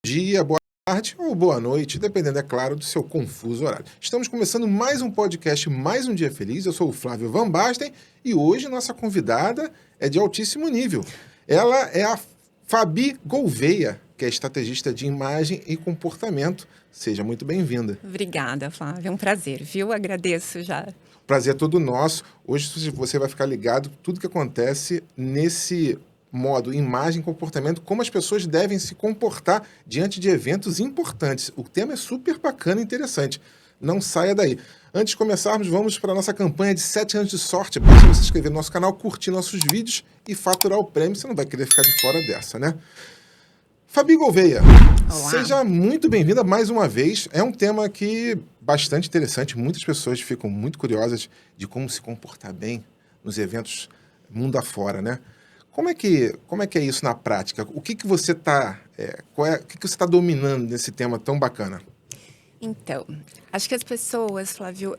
dia, boa tarde ou boa noite, dependendo, é claro, do seu confuso horário. Estamos começando mais um podcast, mais um dia feliz. Eu sou o Flávio Van Basten e hoje nossa convidada é de altíssimo nível. Ela é a Fabi Gouveia, que é estrategista de imagem e comportamento. Seja muito bem-vinda. Obrigada, Flávia. É um prazer, viu? Agradeço já. Prazer é todo nosso. Hoje você vai ficar ligado tudo que acontece nesse modo imagem e comportamento, como as pessoas devem se comportar diante de eventos importantes. O tema é super bacana e interessante. Não saia daí. Antes de começarmos, vamos para a nossa campanha de 7 anos de sorte. Basta você se inscrever no nosso canal, curtir nossos vídeos e faturar o prêmio. Você não vai querer ficar de fora dessa, né? Fabi Gouveia, Olá. seja muito bem-vinda mais uma vez. É um tema que bastante interessante. Muitas pessoas ficam muito curiosas de como se comportar bem nos eventos mundo afora, né? Como é que é isso na prática? O que você está o que você está dominando nesse tema tão bacana? Então, acho que as pessoas, Flávio,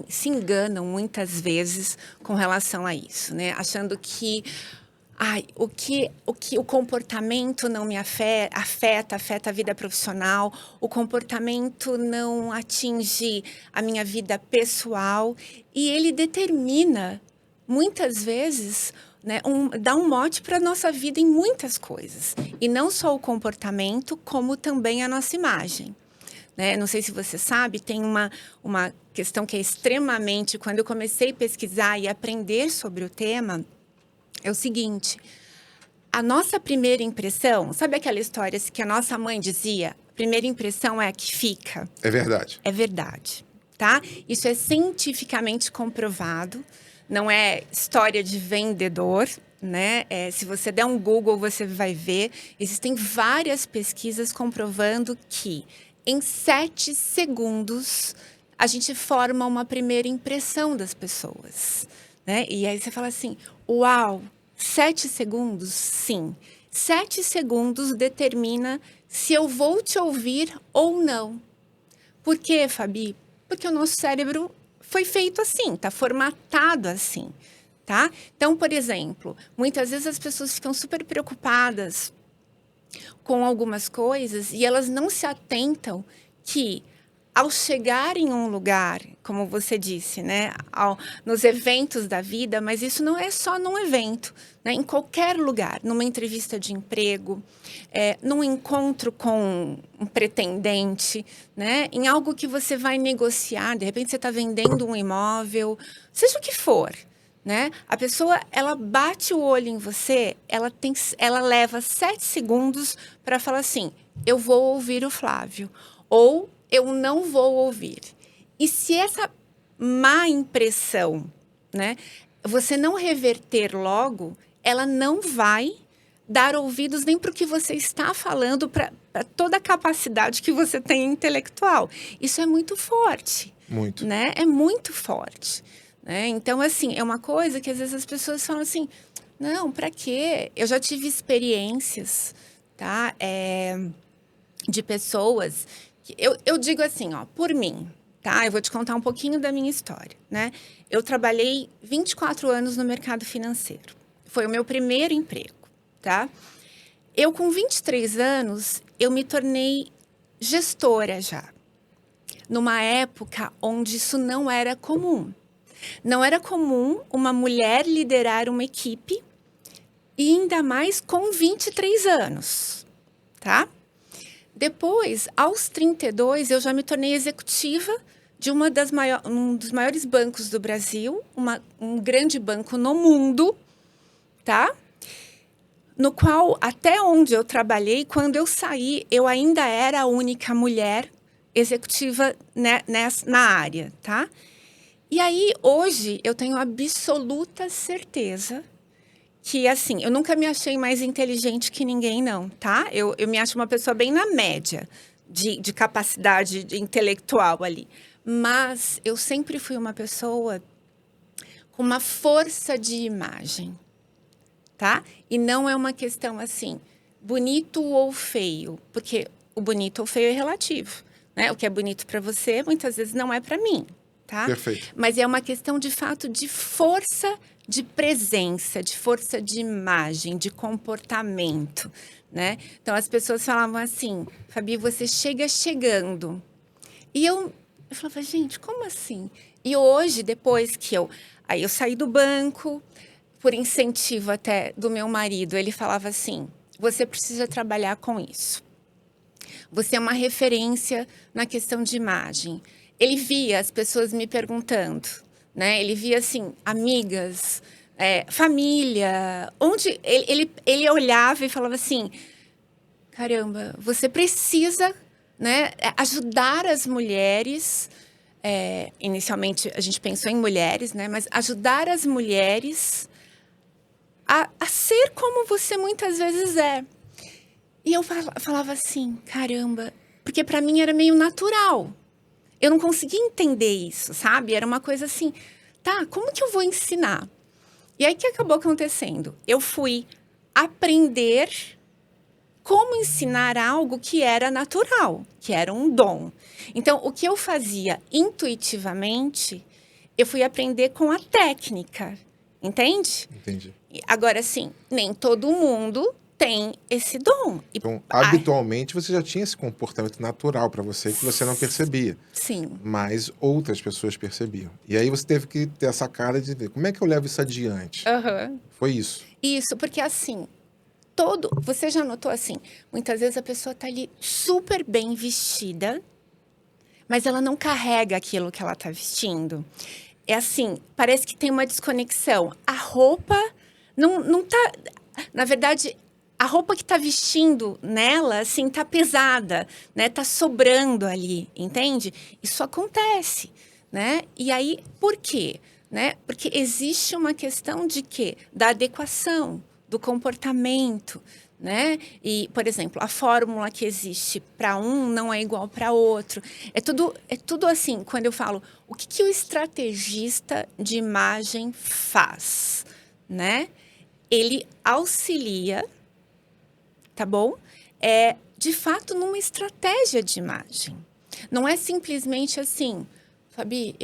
se enganam muitas vezes com relação a isso, né? Achando que o comportamento não me afeta a vida profissional, o comportamento não atinge a minha vida pessoal e ele determina, muitas vezes, né, dá um mote para a nossa vida em muitas coisas. E não só o comportamento, como também a nossa imagem. Né? Não sei se você sabe, tem uma questão que é extremamente... Quando eu comecei a pesquisar e aprender sobre o tema, é o seguinte: a nossa primeira impressão, sabe aquela história que a nossa mãe dizia? A primeira impressão é a que fica. É verdade. É verdade, tá? Isso é cientificamente comprovado, não é história de vendedor, né? Se você der um Google, você vai ver. Existem várias pesquisas comprovando que em 7 segundos a gente forma uma primeira impressão das pessoas, né? E aí você fala assim, uau, 7 segundos? Sim. 7 segundos determina se eu vou te ouvir ou não. Por quê, Fabi? Porque o nosso cérebro foi feito assim, está formatado assim, tá? Então, por exemplo, muitas vezes as pessoas ficam super preocupadas com algumas coisas e elas não se atentam que, ao chegar em um lugar, como você disse, né, nos eventos da vida, mas isso não é só num evento, né, em qualquer lugar, numa entrevista de emprego, num encontro com um pretendente, né, em algo que você vai negociar, de repente você está vendendo um imóvel, seja o que for, né, a pessoa, ela bate o olho em você, ela leva 7 segundos para falar assim, eu vou ouvir o Flávio, ou eu não vou ouvir. E se essa má impressão, né, você não reverter logo, ela não vai dar ouvidos nem para o que você está falando, para toda a capacidade que você tem intelectual. Isso é muito forte. Muito. Né? É muito forte. Né? Então, assim, é uma coisa que às vezes as pessoas falam assim, não, para quê? Eu já tive experiências, tá? De pessoas... Eu digo assim, ó, por mim, tá? Eu vou te contar um pouquinho da minha história, né? Eu trabalhei 24 anos no mercado financeiro. Foi o meu primeiro emprego, tá? Eu, com 23 anos, eu me tornei gestora já. Numa época onde isso não era comum. Não era comum uma mulher liderar uma equipe e ainda mais com 23 anos, tá? Depois, aos 32, eu já me tornei executiva de um dos maiores bancos do Brasil, um grande banco no mundo, tá? No qual, até onde eu trabalhei, quando eu saí, eu ainda era a única mulher executiva, né, na área, tá? E aí, hoje, eu tenho absoluta certeza que, assim, eu nunca me achei mais inteligente que ninguém, não, tá? Eu me acho uma pessoa bem na média de capacidade intelectual ali. Mas eu sempre fui uma pessoa com uma força de imagem, tá? E não é uma questão, assim, bonito ou feio, porque o bonito ou feio é relativo, né? O que é bonito para você, muitas vezes não é para mim, tá? Perfeito. Mas é uma questão, de fato, de força de presença, de força de imagem, de comportamento, né? Então, as pessoas falavam assim, Fabi, você chega chegando. E eu falava, gente, como assim? E hoje, depois que aí eu saí do banco, por incentivo até do meu marido, ele falava assim, você precisa trabalhar com isso. Você é uma referência na questão de imagem. Ele via as pessoas me perguntando, né? Ele via, assim, amigas, família, onde... Ele olhava e falava assim, caramba, você precisa, né, ajudar as mulheres... inicialmente, a gente pensou em mulheres, né? Mas ajudar as mulheres a ser como você muitas vezes é. E eu falava assim, caramba, porque para mim era meio natural. Eu não conseguia entender isso, sabe? Era uma coisa assim, tá, como que eu vou ensinar? E aí, o que acabou acontecendo? Eu fui aprender como ensinar algo que era natural, que era um dom. Então, o que eu fazia intuitivamente, eu fui aprender com a técnica, entende? Entendi. Agora, sim, nem todo mundo tem esse dom. Então, habitualmente, você já tinha esse comportamento natural para você que você não percebia. Sim. Mas outras pessoas percebiam. E aí você teve que ter essa cara de ver como é que eu levo isso adiante. Uhum. Foi isso. Isso, porque assim, você já notou assim, muitas vezes a pessoa tá ali super bem vestida, mas ela não carrega aquilo que ela tá vestindo. É assim, parece que tem uma desconexão. A roupa não tá... Na verdade, a roupa que tá vestindo nela, assim, tá pesada, né? Tá sobrando ali, entende? Isso acontece, né? E aí, por quê? Né? Porque existe uma questão de quê? Da adequação, do comportamento, né? E, por exemplo, a fórmula que existe para um não é igual para outro. É tudo assim, quando eu falo, o que o estrategista de imagem faz, né? Ele auxilia, tá bom? De fato, numa estratégia de imagem. Não é simplesmente assim, Fabi,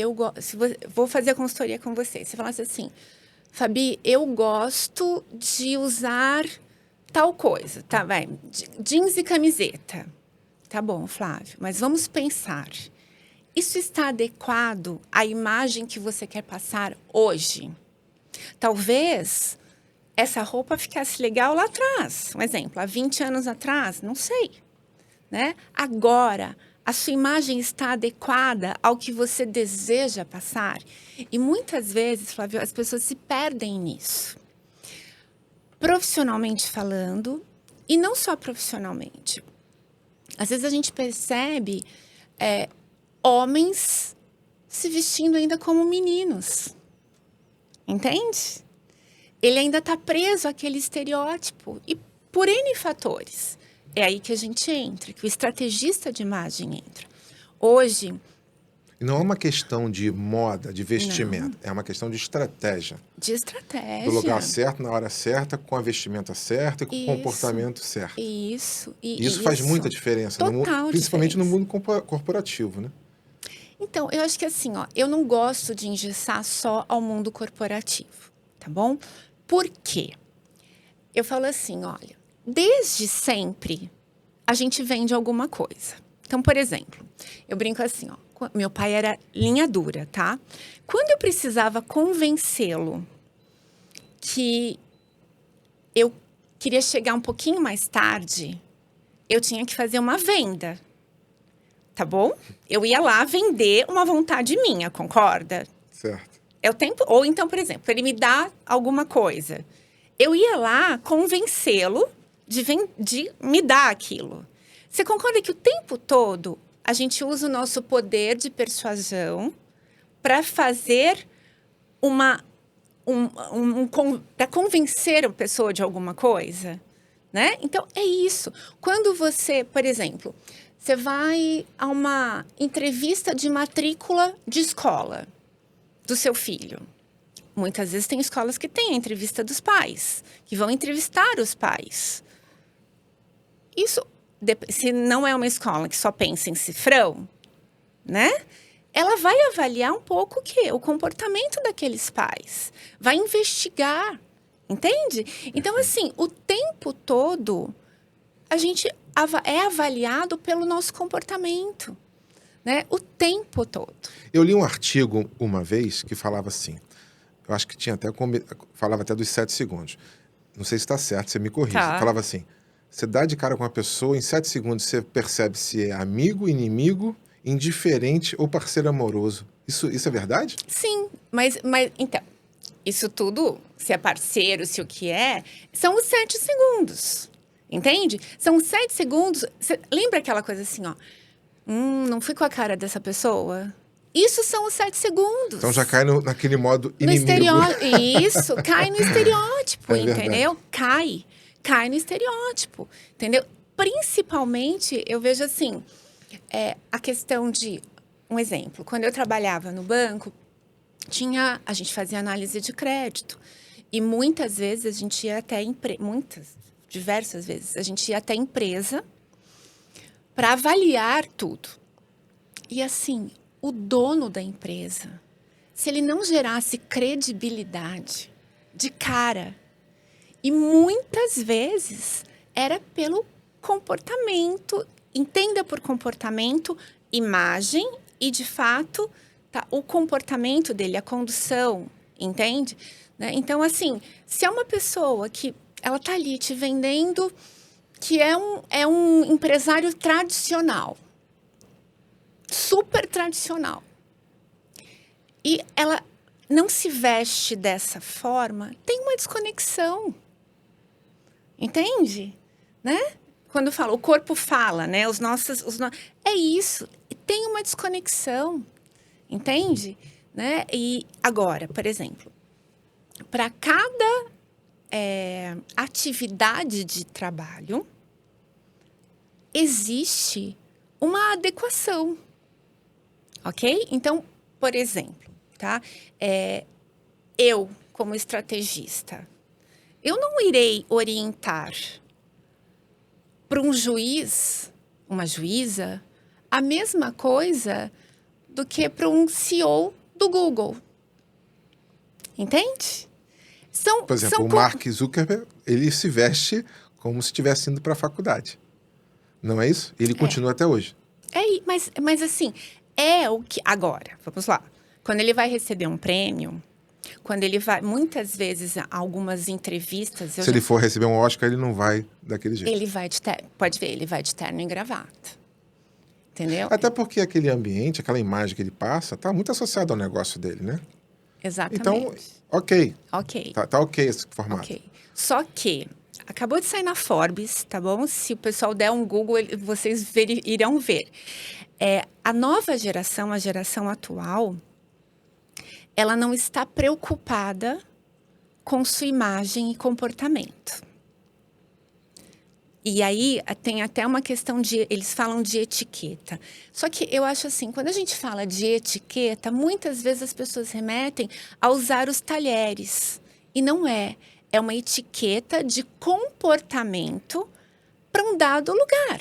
vou fazer a consultoria com você. Você falasse assim, Fabi, eu gosto de usar tal coisa, tá? Vai, jeans e camiseta. Tá bom, Flávio, mas vamos pensar. Isso está adequado à imagem que você quer passar hoje? Talvez essa roupa ficasse legal lá atrás. Um exemplo, há 20 anos atrás, não sei. Né? Agora, a sua imagem está adequada ao que você deseja passar? E muitas vezes, Flávio, as pessoas se perdem nisso. Profissionalmente falando, e não só profissionalmente. Às vezes a gente percebe homens se vestindo ainda como meninos. Entende? Ele ainda está preso àquele estereótipo. E por N fatores. É aí que a gente entra, que o estrategista de imagem entra. Hoje... E não é uma questão de moda, de vestimento. Não. É uma questão de estratégia. De estratégia. Do lugar certo, na hora certa, com a vestimenta certa e com o comportamento certo. Isso. Isso faz muita diferença. Total principalmente diferença. no mundo corporativo, né? Então, eu acho que assim, eu não gosto de engessar só ao mundo corporativo, tá bom? Por quê? Eu falo assim, olha, desde sempre a gente vende alguma coisa. Então, por exemplo, eu brinco assim, meu pai era linha dura, tá? Quando eu precisava convencê-lo que eu queria chegar um pouquinho mais tarde, eu tinha que fazer uma venda. Tá bom? Eu ia lá vender uma vontade minha, concorda? Certo. Ou então, por exemplo, ele me dá alguma coisa. Eu ia lá convencê-lo de me dar aquilo. Você concorda que o tempo todo a gente usa o nosso poder de persuasão para fazer para convencer a pessoa de alguma coisa? Né? Então, é isso. Quando você, por exemplo... Você vai a uma entrevista de matrícula de escola do seu filho. Muitas vezes tem escolas que têm a entrevista dos pais, que vão entrevistar os pais. Isso, se não é uma escola que só pensa em cifrão, né? ela vai avaliar um pouco o quê? O comportamento daqueles pais. Vai investigar, entende? Então, assim, o tempo todo, a gente é avaliado pelo nosso comportamento, né? O tempo todo. Eu li um artigo uma vez que falava assim, eu acho que tinha até falava até dos 7 segundos. Não sei se está certo, você me corrige. Tá. Falava assim, você dá de cara com uma pessoa, em 7 segundos você percebe se é amigo, inimigo, indiferente ou parceiro amoroso. Isso é verdade? Sim, mas então, isso tudo, se é parceiro, se o que é, são os 7 segundos, entende? São os 7 segundos, lembra aquela coisa assim, ó, não fui com a cara dessa pessoa? Isso são os 7 segundos. Então já cai naquele modo No inimigo. Isso, cai no estereótipo, É entendeu? Cai no estereótipo, entendeu? Principalmente, eu vejo assim, a questão de, um exemplo, quando eu trabalhava no banco, a gente fazia análise de crédito. E muitas vezes a gente ia até diversas vezes, a gente ia até empresa para avaliar tudo. E assim, o dono da empresa, se ele não gerasse credibilidade de cara, e muitas vezes era pelo comportamento, entenda por comportamento, imagem e, de fato, tá, o comportamento dele, a condução, entende? Né? Então, assim, se é uma pessoa que ela tá ali te vendendo que é um empresário tradicional, super tradicional, e ela não se veste dessa forma, tem uma desconexão, entende? Né? Quando fala, o corpo fala, né? É isso, tem uma desconexão, entende? Né? E agora, por exemplo, para cada atividade de trabalho, existe uma adequação, ok? Então, por exemplo, tá? Eu, como estrategista, eu não irei orientar para um juiz, uma juíza, a mesma coisa do que para um CEO do Google. Entende? Por exemplo, o Mark Zuckerberg, ele se veste como se estivesse indo para a faculdade. Não é isso? Ele continua até hoje. Mas assim, é o que... Agora, vamos lá. Quando ele vai receber um prêmio, quando ele vai... Muitas vezes, algumas entrevistas... Se ele for receber um Oscar, ele não vai daquele jeito. Ele vai de terno. Pode ver, ele vai de terno e gravata. Entendeu? Até porque aquele ambiente, aquela imagem que ele passa, está muito associado ao negócio dele, né? Exatamente. Então, ok. Ok. Tá ok esse formato. Ok. Só que acabou de sair na Forbes, tá bom? Se o pessoal der um Google, vocês irão ver. A nova geração, a geração atual, ela não está preocupada com sua imagem e comportamento. E aí, tem até uma questão eles falam de etiqueta. Só que eu acho assim, quando a gente fala de etiqueta, muitas vezes as pessoas remetem a usar os talheres. E não é. É uma etiqueta de comportamento para um dado lugar.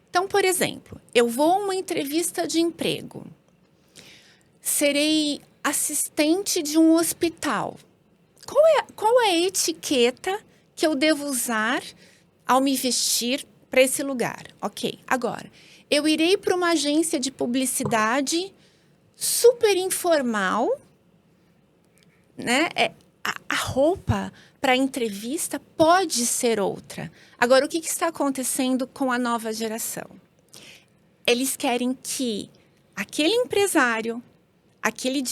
Então, por exemplo, eu vou a uma entrevista de emprego. Serei assistente de um hospital. Qual é a etiqueta que eu devo usar ao me vestir para esse lugar? Ok, agora, eu irei para uma agência de publicidade super informal, né? A roupa para a entrevista pode ser outra. Agora, o que está acontecendo com a nova geração? Eles querem que aquele empresário,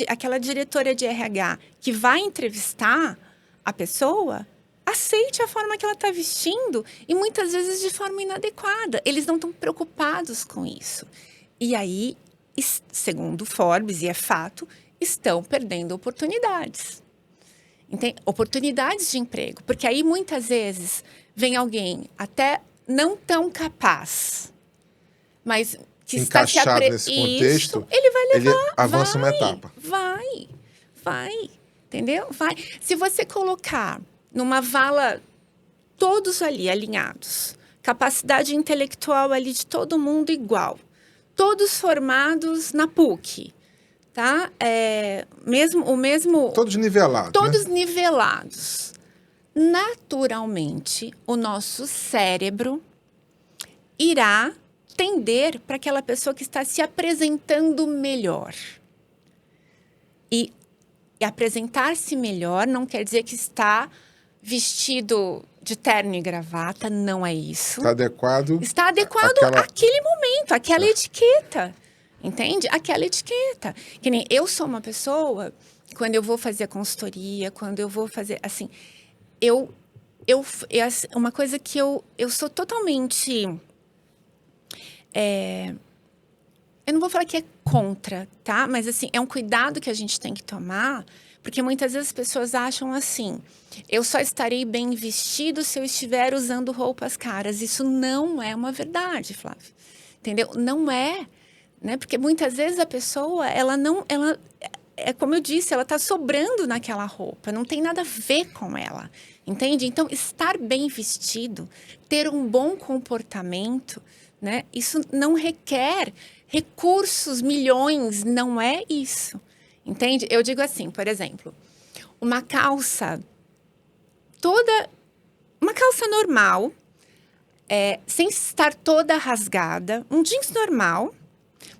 aquela diretora de RH que vai entrevistar a pessoa aceite a forma que ela está vestindo e muitas vezes de forma inadequada. Eles não estão preocupados com isso. E aí, segundo Forbes, e é fato, estão perdendo oportunidades. Oportunidades de emprego. Porque aí, muitas vezes, vem alguém até não tão capaz, mas que encaixado está nesse contexto, ele vai levar. Ele avança uma etapa. Vai. Entendeu? Vai. Se você colocar numa vala, todos ali alinhados, capacidade intelectual ali de todo mundo igual, todos formados na PUC, tá? O mesmo... Todos nivelados, Todos né? nivelados. Naturalmente, o nosso cérebro irá tender para aquela pessoa que está se apresentando melhor. E apresentar-se melhor não quer dizer que está vestido de terno e gravata, não é isso. Está adequado. Está adequado àquele momento, àquela etiqueta. Entende? Aquela etiqueta. Que nem eu sou uma pessoa, quando eu vou fazer a consultoria, quando eu vou fazer, assim, uma coisa que eu sou totalmente, eu não vou falar que é contra, tá? Mas, assim, é um cuidado que a gente tem que tomar, porque muitas vezes as pessoas acham assim, eu só estarei bem vestido se eu estiver usando roupas caras. Isso não é uma verdade, Flávio. Entendeu? Não é, né? Porque muitas vezes a pessoa, é como eu disse, ela está sobrando naquela roupa, não tem nada a ver com ela, entende? Então, estar bem vestido, ter um bom comportamento, né? Isso não requer recursos, milhões, não é isso, entende? Eu digo assim, por exemplo, uma calça normal, sem estar toda rasgada, um jeans normal,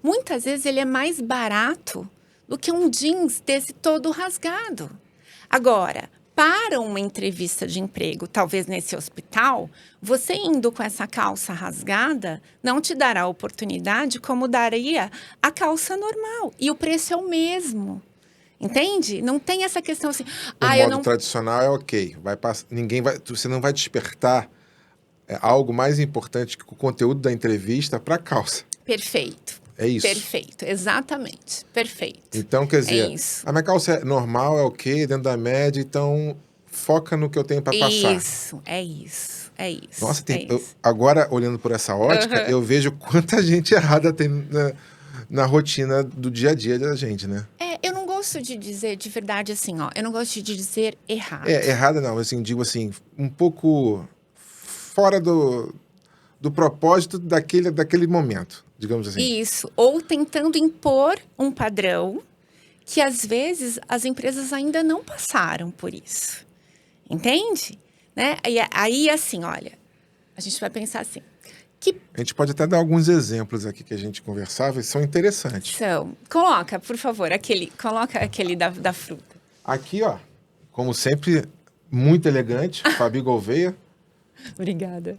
muitas vezes ele é mais barato do que um jeans desse todo rasgado. Agora, para uma entrevista de emprego, talvez nesse hospital, você indo com essa calça rasgada não te dará a oportunidade como daria a calça normal. E o preço é o mesmo. Entende? Não tem essa questão assim... O modo tradicional é ok. Você não vai despertar algo mais importante que o conteúdo da entrevista para a calça. Perfeito. É isso. Perfeito, exatamente. Perfeito. Então, quer dizer, a minha calça é normal, é ok, dentro da média, então foca no que eu tenho para passar. Isso, é isso. Nossa, agora, olhando por essa ótica, eu vejo quanta gente errada tem na rotina do dia a dia da gente, né? Eu não gosto de dizer, de verdade, assim, ó, eu não gosto de dizer errado. Errada não, assim, digo assim, um pouco fora do propósito daquele momento, digamos assim. Isso, ou tentando impor um padrão que, às vezes, as empresas ainda não passaram por isso. Entende? Né? Aí, assim, olha, a gente vai pensar assim... A gente pode até dar alguns exemplos aqui que a gente conversava e são interessantes. Coloca, por favor, coloca aquele da fruta. Aqui, ó, como sempre, muito elegante, Fabi Gouveia. Obrigada.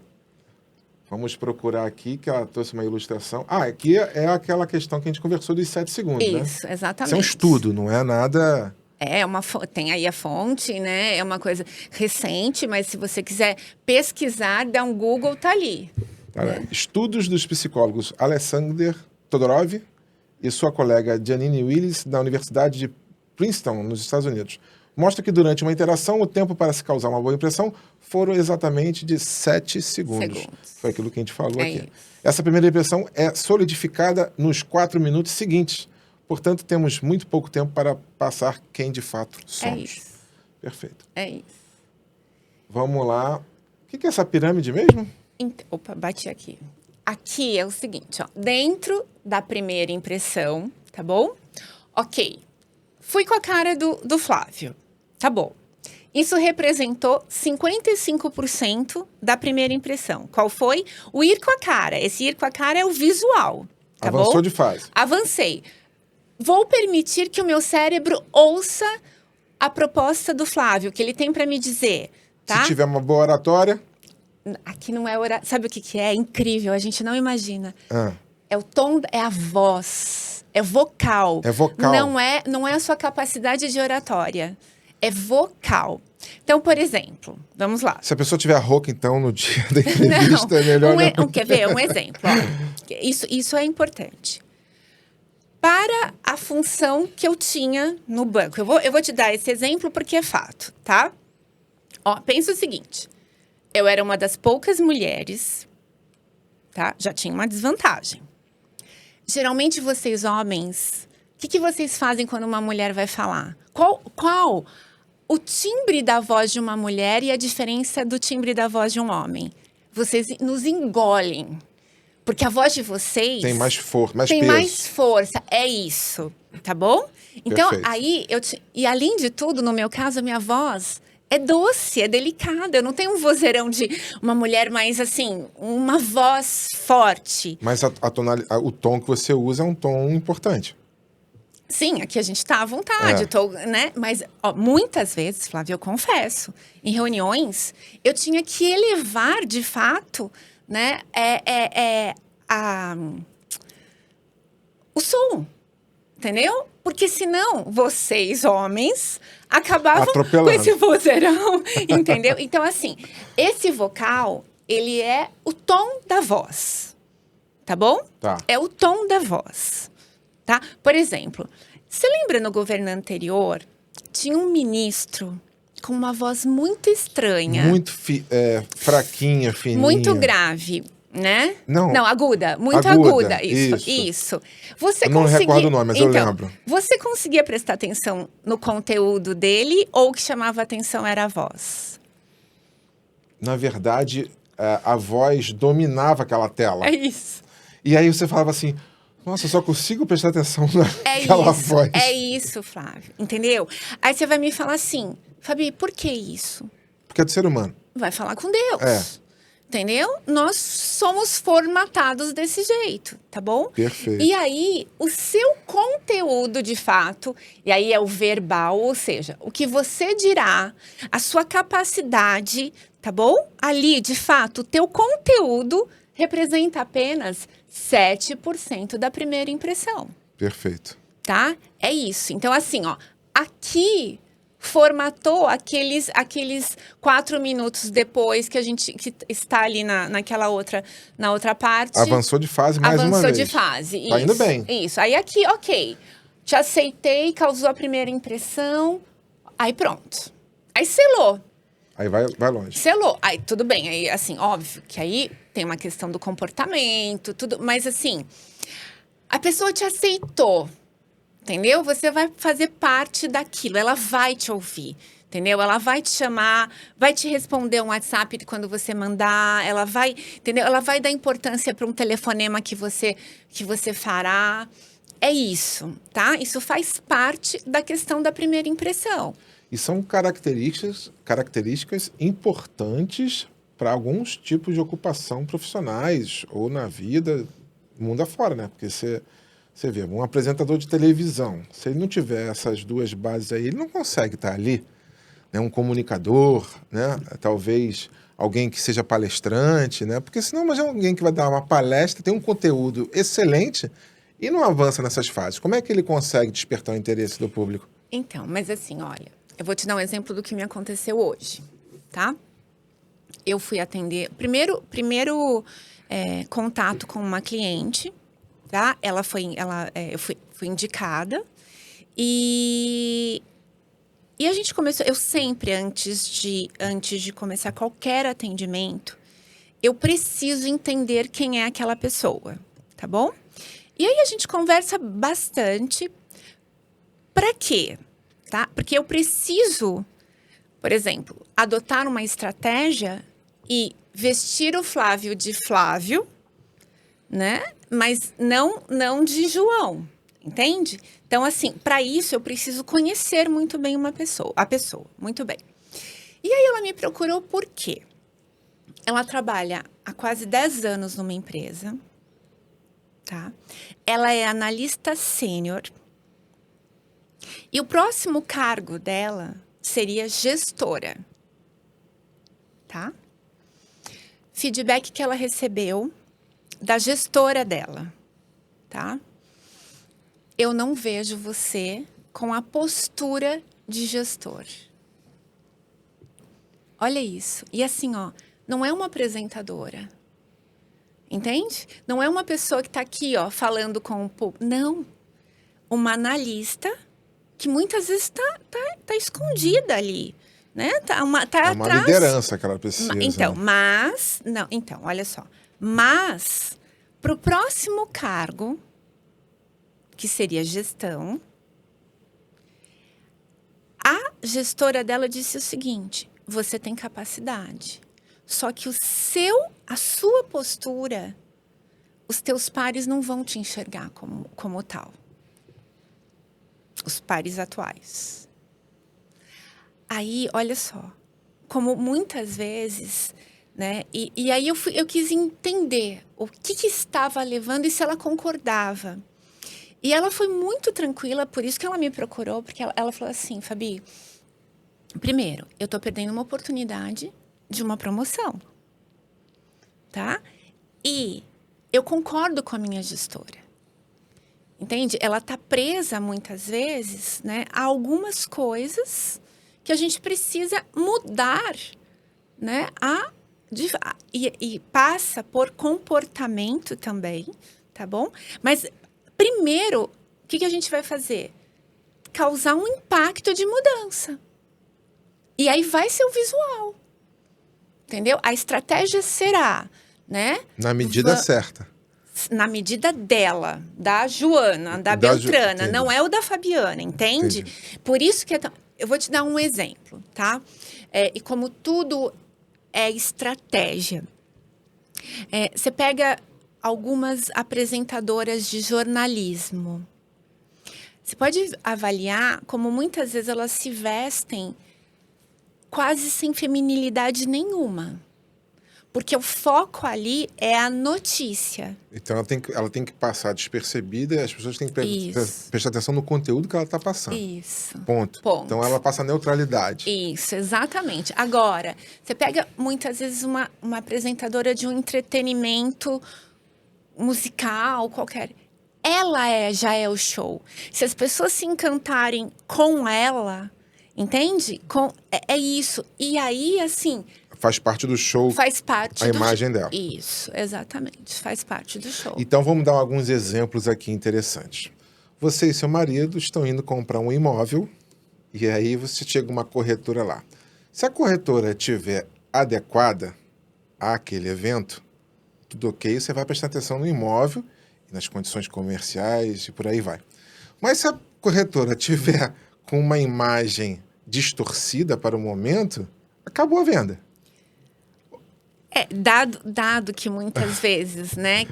Vamos procurar aqui, que ela trouxe uma ilustração. Aqui é aquela questão que a gente conversou dos 7 segundos, né? Isso, exatamente. Isso é um estudo, não é nada... Tem aí a fonte, né? É uma coisa recente, mas se você quiser pesquisar, dá um Google, tá ali. Estudos dos psicólogos Alexander Todorov e sua colega Janine Willis, da Universidade de Princeton, nos Estados Unidos, mostra que durante uma interação, o tempo para se causar uma boa impressão foram exatamente de 7 segundos. Foi aquilo que a gente falou aqui. Isso. Essa primeira impressão é solidificada nos 4 minutos seguintes. Portanto, temos muito pouco tempo para passar quem de fato somos. É isso. Perfeito. É isso. Vamos lá. O que é essa pirâmide mesmo? Opa, bati aqui. Aqui é o seguinte, ó. Dentro da primeira impressão, tá bom? Ok. Fui com a cara do Flávio. Tá bom. Isso representou 55% da primeira impressão. Qual foi? O ir com a cara. Esse ir com a cara é o visual. Tá bom? Avançou de fase. Avancei. Vou permitir que o meu cérebro ouça a proposta do Flávio, que ele tem para me dizer, tá? Se tiver uma boa oratória... Aqui não é oratória. Sabe o que é? É incrível, a gente não imagina. Ah. É o tom, é a voz, é vocal. É vocal. Não é a sua capacidade de oratória, é vocal. Então, por exemplo, vamos lá. Se a pessoa tiver rouca, então, no dia da entrevista, é melhor não. Quer ver? Um exemplo. Ó. Isso é importante. Para a função que eu tinha no banco. Eu vou te dar esse exemplo porque é fato, tá? Ó, pensa o seguinte. Eu era uma das poucas mulheres, tá? Já tinha uma desvantagem. Geralmente, vocês, homens, o que vocês fazem quando uma mulher vai falar? Qual o timbre da voz de uma mulher e a diferença do timbre da voz de um homem? Vocês nos engolem. Porque a voz de vocês Tem mais força, mais tem peso. mais força. É isso, tá bom? Então, Perfeito. aí, e além de tudo, no meu caso, a minha voz é doce, é delicada. Eu não tenho um vozeirão de uma mulher mais, assim, uma voz forte. Mas o tom que você usa é um tom importante. Sim, aqui a gente tá à vontade, É. eu tô, né? Mas, ó, muitas vezes, Flávia, eu confesso, em reuniões, eu tinha que elevar, de fato, né, o som, entendeu? Porque senão, vocês, homens, acabavam com Atropelando. esse vozeirão, entendeu? Então, assim, esse vocal, ele é o tom da voz, tá bom? Tá. É o tom da voz. Tá? Por exemplo, você lembra no governo anterior, tinha um ministro com uma voz muito estranha. Muito fraquinha, fininha. Muito grave, né? Não. Aguda. Muito Aguda, aguda. isso. Isso. Você Eu não recordo o nome, mas eu então, lembro. Você conseguia prestar atenção no conteúdo dele ou o que chamava atenção era a voz? Na verdade, a voz dominava aquela tela. É isso. E aí você falava assim, nossa, eu só consigo prestar atenção É naquela isso. voz. É isso, Flávio. Entendeu? Aí você vai me falar assim, Fabi, por que isso? Porque é do ser humano. Vai falar com Deus. É. Entendeu? Nós somos formatados desse jeito, tá bom? Perfeito. E aí, o seu conteúdo, de fato, e aí é o verbal, ou seja, o que você dirá, a sua capacidade, tá bom? Ali, de fato, o teu conteúdo representa apenas 7% da primeira impressão, Perfeito. tá? É isso. Então, assim, ó, aqui formatou aqueles 4 minutos depois que a gente que está ali na outra parte. Avançou de fase mais uma vez. Avançou de fase. Tá Isso, indo bem. Isso. Aí aqui, ok. Te aceitei, causou a primeira impressão. Aí pronto. Aí selou. Aí vai longe. Selou. Aí tudo bem. Aí, assim, óbvio que aí tem uma questão do comportamento, tudo. Mas assim, a pessoa te aceitou. Entendeu? Você vai fazer parte daquilo, ela vai te ouvir, entendeu? Ela vai te chamar, vai te responder um WhatsApp quando você mandar, ela vai, entendeu? Ela vai dar importância para um telefonema que você fará. É isso, tá? Isso faz parte da questão da primeira impressão. E são características importantes para alguns tipos de ocupação profissionais ou na vida, mundo afora, né? Porque você vê, um apresentador de televisão, se ele não tiver essas duas bases aí, ele não consegue estar ali. Né? Um comunicador, né? Talvez alguém que seja palestrante, né? Porque senão imagina alguém que vai dar uma palestra, tem um conteúdo excelente e não avança nessas fases. Como é que ele consegue despertar o interesse do público? Então, mas assim, olha, eu vou te dar um exemplo do que me aconteceu hoje, tá? Eu fui atender... Primeiro contato com uma cliente, tá? Eu fui indicada e a gente começou. Eu sempre, antes de começar qualquer atendimento, eu preciso entender quem é aquela pessoa, tá bom? E aí a gente conversa bastante. Para quê? Tá? Porque eu preciso, por exemplo, adotar uma estratégia e vestir o Flávio de Flávio, né? Mas não de João, entende? Então, assim, para isso eu preciso conhecer muito bem a pessoa, muito bem. E aí ela me procurou por quê? Ela trabalha há quase 10 anos numa empresa, tá? Ela é analista sênior. E o próximo cargo dela seria gestora, tá? Feedback que ela recebeu da gestora dela, tá? Eu não vejo você com a postura de gestor. Olha isso. E assim, ó, não é uma apresentadora. Entende? Não é uma pessoa que tá aqui, ó, falando com o público. Não. Uma analista que muitas vezes tá escondida ali, né? Tá uma atrás. Liderança que ela precisa. Então, olha só. Mas, para o próximo cargo, que seria gestão, a gestora dela disse o seguinte: você tem capacidade, só que a sua postura os teus pares não vão te enxergar como tal. Os pares atuais. Aí, olha só, como muitas vezes, né? E aí eu quis entender o que estava levando e se ela concordava. E ela foi muito tranquila, por isso que ela me procurou, porque ela falou assim, Fabi, primeiro, eu tô perdendo uma oportunidade de uma promoção, tá? E eu concordo com a minha gestora. Entende? Ela tá presa, muitas vezes, né, a algumas coisas que a gente precisa mudar, né? E passa por comportamento também, tá bom? Mas, primeiro, o que a gente vai fazer? Causar um impacto de mudança. E aí vai ser o visual. Entendeu? A estratégia será, né? Na medida certa. Na medida dela, da Joana, da Beltrana, não é o da Fabiana, entende? Entendi. Por isso que eu vou te dar um exemplo, tá? E como tudo é estratégia. Você pega algumas apresentadoras de jornalismo. Você pode avaliar como muitas vezes elas se vestem quase sem feminilidade nenhuma. Porque o foco ali é a notícia. Então ela tem que passar despercebida e as pessoas têm que prestar atenção no conteúdo que ela está passando. Isso. Ponto. Então ela passa neutralidade. Isso, exatamente. Agora, você pega muitas vezes uma apresentadora de um entretenimento musical, qualquer. Ela já é o show. Se as pessoas se encantarem com ela, entende? É isso. E aí, assim... Faz parte do show. Faz parte a imagem dela. Isso, exatamente. Faz parte do show. Então, vamos dar alguns exemplos aqui interessantes. Você e seu marido estão indo comprar um imóvel e aí você chega uma corretora lá. Se a corretora estiver adequada àquele evento, tudo ok, você vai prestar atenção no imóvel e nas condições comerciais e por aí vai. Mas se a corretora estiver com uma imagem distorcida para o momento, acabou a venda. Dado que muitas vezes, né,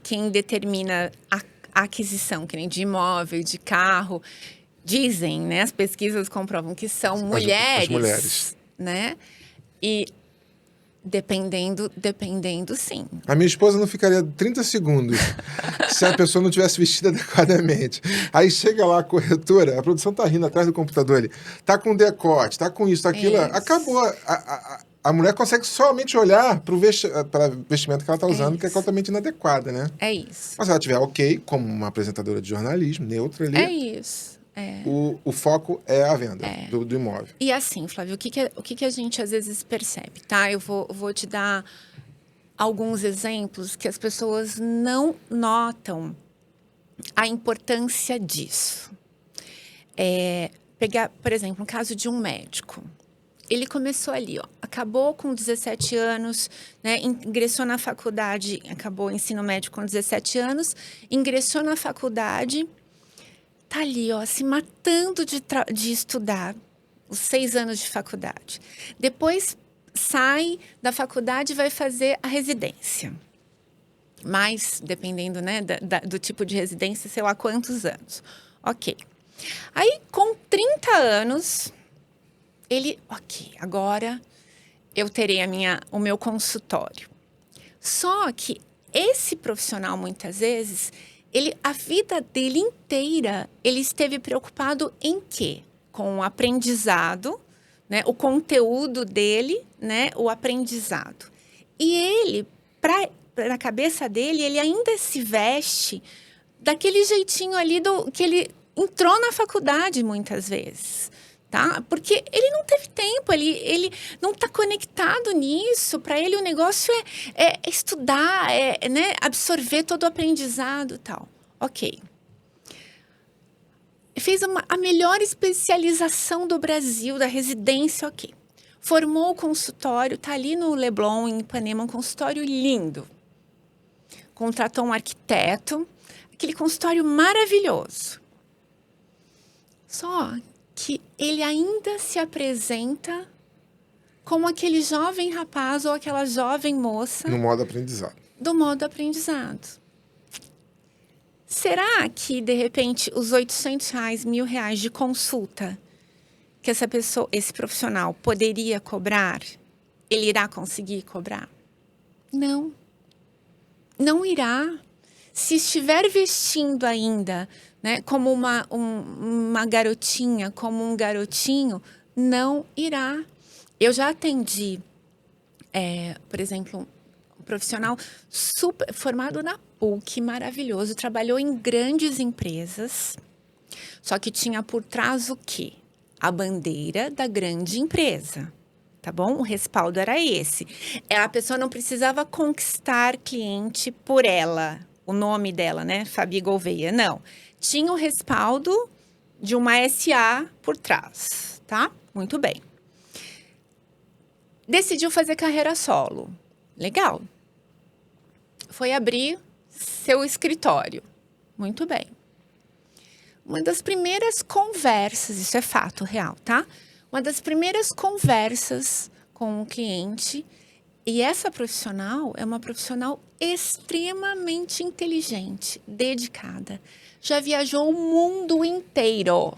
quem determina a aquisição, que nem de imóvel, de carro, dizem, né, as pesquisas comprovam que são mulheres, as mulheres, né, e dependendo, sim. A minha esposa não ficaria 30 segundos se a pessoa não tivesse vestida adequadamente. Aí chega lá a corretora, a produção tá rindo atrás do computador ali, tá com decote, tá com isso, tá aquilo, acabou. A mulher consegue somente olhar para o vestimento que ela está usando, que é totalmente inadequada, né? É isso. Mas se ela estiver ok, como uma apresentadora de jornalismo, neutra ali... É isso. O foco é a venda do imóvel. E assim, Flávio, o que a gente às vezes percebe, tá? Eu vou te dar alguns exemplos que as pessoas não notam a importância disso. Pegar, por exemplo, um caso de um médico. Ele começou ali, acabou com 17 anos, né, ingressou na faculdade, acabou o ensino médio com 17 anos, ingressou na faculdade, tá ali, se matando de estudar, os 6 anos de faculdade. Depois sai da faculdade e vai fazer a residência. Mas, dependendo, né, do tipo de residência, sei lá quantos anos. Ok. Aí, com 30 anos... agora eu terei o meu consultório. Só que esse profissional, muitas vezes, a vida dele inteira, ele esteve preocupado em quê? Com o aprendizado, né? O conteúdo dele, né? O aprendizado. E ele, na cabeça dele, ele ainda se veste daquele jeitinho ali que ele entrou na faculdade, muitas vezes. Tá? Porque ele não teve tempo, ele não está conectado nisso. Para ele, o negócio é estudar, né, absorver todo o aprendizado e tal. Ok. Fez a melhor especialização do Brasil, da residência, ok. Formou o consultório, está ali no Leblon, em Ipanema, um consultório lindo. Contratou um arquiteto, aquele consultório maravilhoso. Só que ele ainda se apresenta como aquele jovem rapaz ou aquela jovem moça... No modo aprendizado. Do modo aprendizado. Será que, de repente, os R$800, R$1.000 de consulta que essa pessoa, esse profissional poderia cobrar, ele irá conseguir cobrar? Não. Não irá. Se estiver vestindo ainda, né, como uma garotinha, como um garotinho, não irá. Eu já atendi, por exemplo, um profissional super formado na PUC, maravilhoso, trabalhou em grandes empresas, só que tinha por trás o quê? A bandeira da grande empresa, tá bom? O respaldo era esse. A pessoa não precisava conquistar cliente por ela, o nome dela, né? Fabi Gouveia, não. Tinha o respaldo de uma SA por trás, tá? Muito bem. Decidiu fazer carreira solo. Legal. Foi abrir seu escritório. Muito bem. Uma das primeiras conversas, isso é fato real, tá? Uma das primeiras conversas com o cliente, e essa profissional é uma profissional extremamente inteligente, dedicada. Já viajou o mundo inteiro,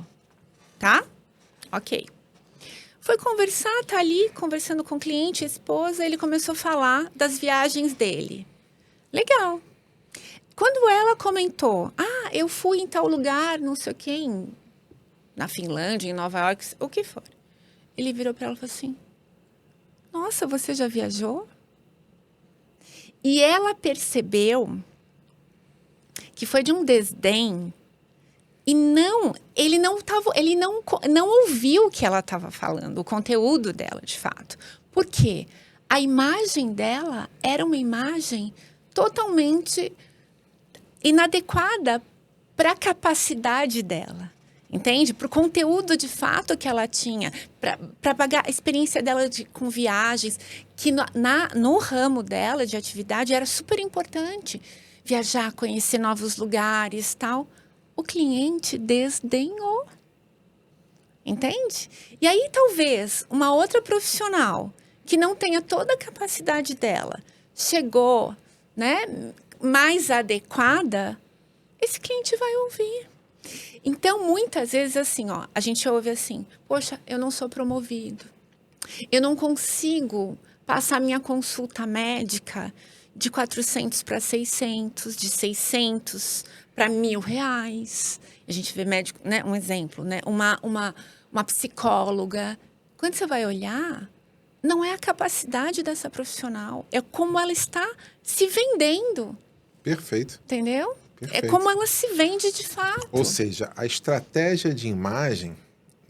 tá? Ok. Foi conversar, tá ali, conversando com o cliente, a esposa, ele começou a falar das viagens dele. Legal. Quando ela comentou, eu fui em tal lugar, não sei o quê, na Finlândia, em Nova York, o que for. Ele virou para ela e falou assim, nossa, você já viajou? E ela percebeu que foi de um desdém e ele não ouviu o que ela estava falando, o conteúdo dela, de fato. Por quê? A imagem dela era uma imagem totalmente inadequada para a capacidade dela, entende? Para o conteúdo de fato que ela tinha, para pagar a experiência dela com viagens, que no ramo dela de atividade era super importante. Viajar, conhecer novos lugares, tal. O cliente desdenhou, entende? E aí talvez uma outra profissional que não tenha toda a capacidade dela chegou, né, mais adequada, esse cliente vai ouvir. Então, muitas vezes, assim, a gente ouve assim, poxa, eu não sou promovido. Eu não consigo passar minha consulta médica de 400 para 600, de 600 para R$1.000. A gente vê médico, né, um exemplo, né, uma psicóloga. Quando você vai olhar, não é a capacidade dessa profissional, é como ela está se vendendo. Perfeito. Entendeu? Perfeito. É como ela se vende de fato. Ou seja, a estratégia de imagem,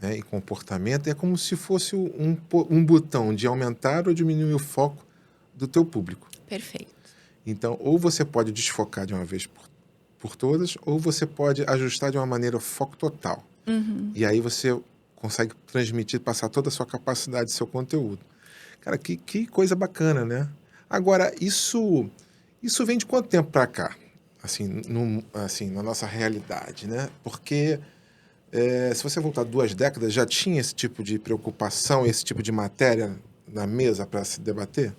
né, e comportamento é como se fosse um botão de aumentar ou diminuir o foco do teu público. Perfeito. Então, ou você pode desfocar de uma vez por todas, ou você pode ajustar de uma maneira o foco total. Uhum. E aí você consegue transmitir, passar toda a sua capacidade, seu conteúdo. Cara, que coisa bacana, né? Agora, isso vem de quanto tempo para cá? Assim, na nossa realidade, né? Porque se você voltar 2 décadas, já tinha esse tipo de preocupação, esse tipo de matéria na mesa para se debater?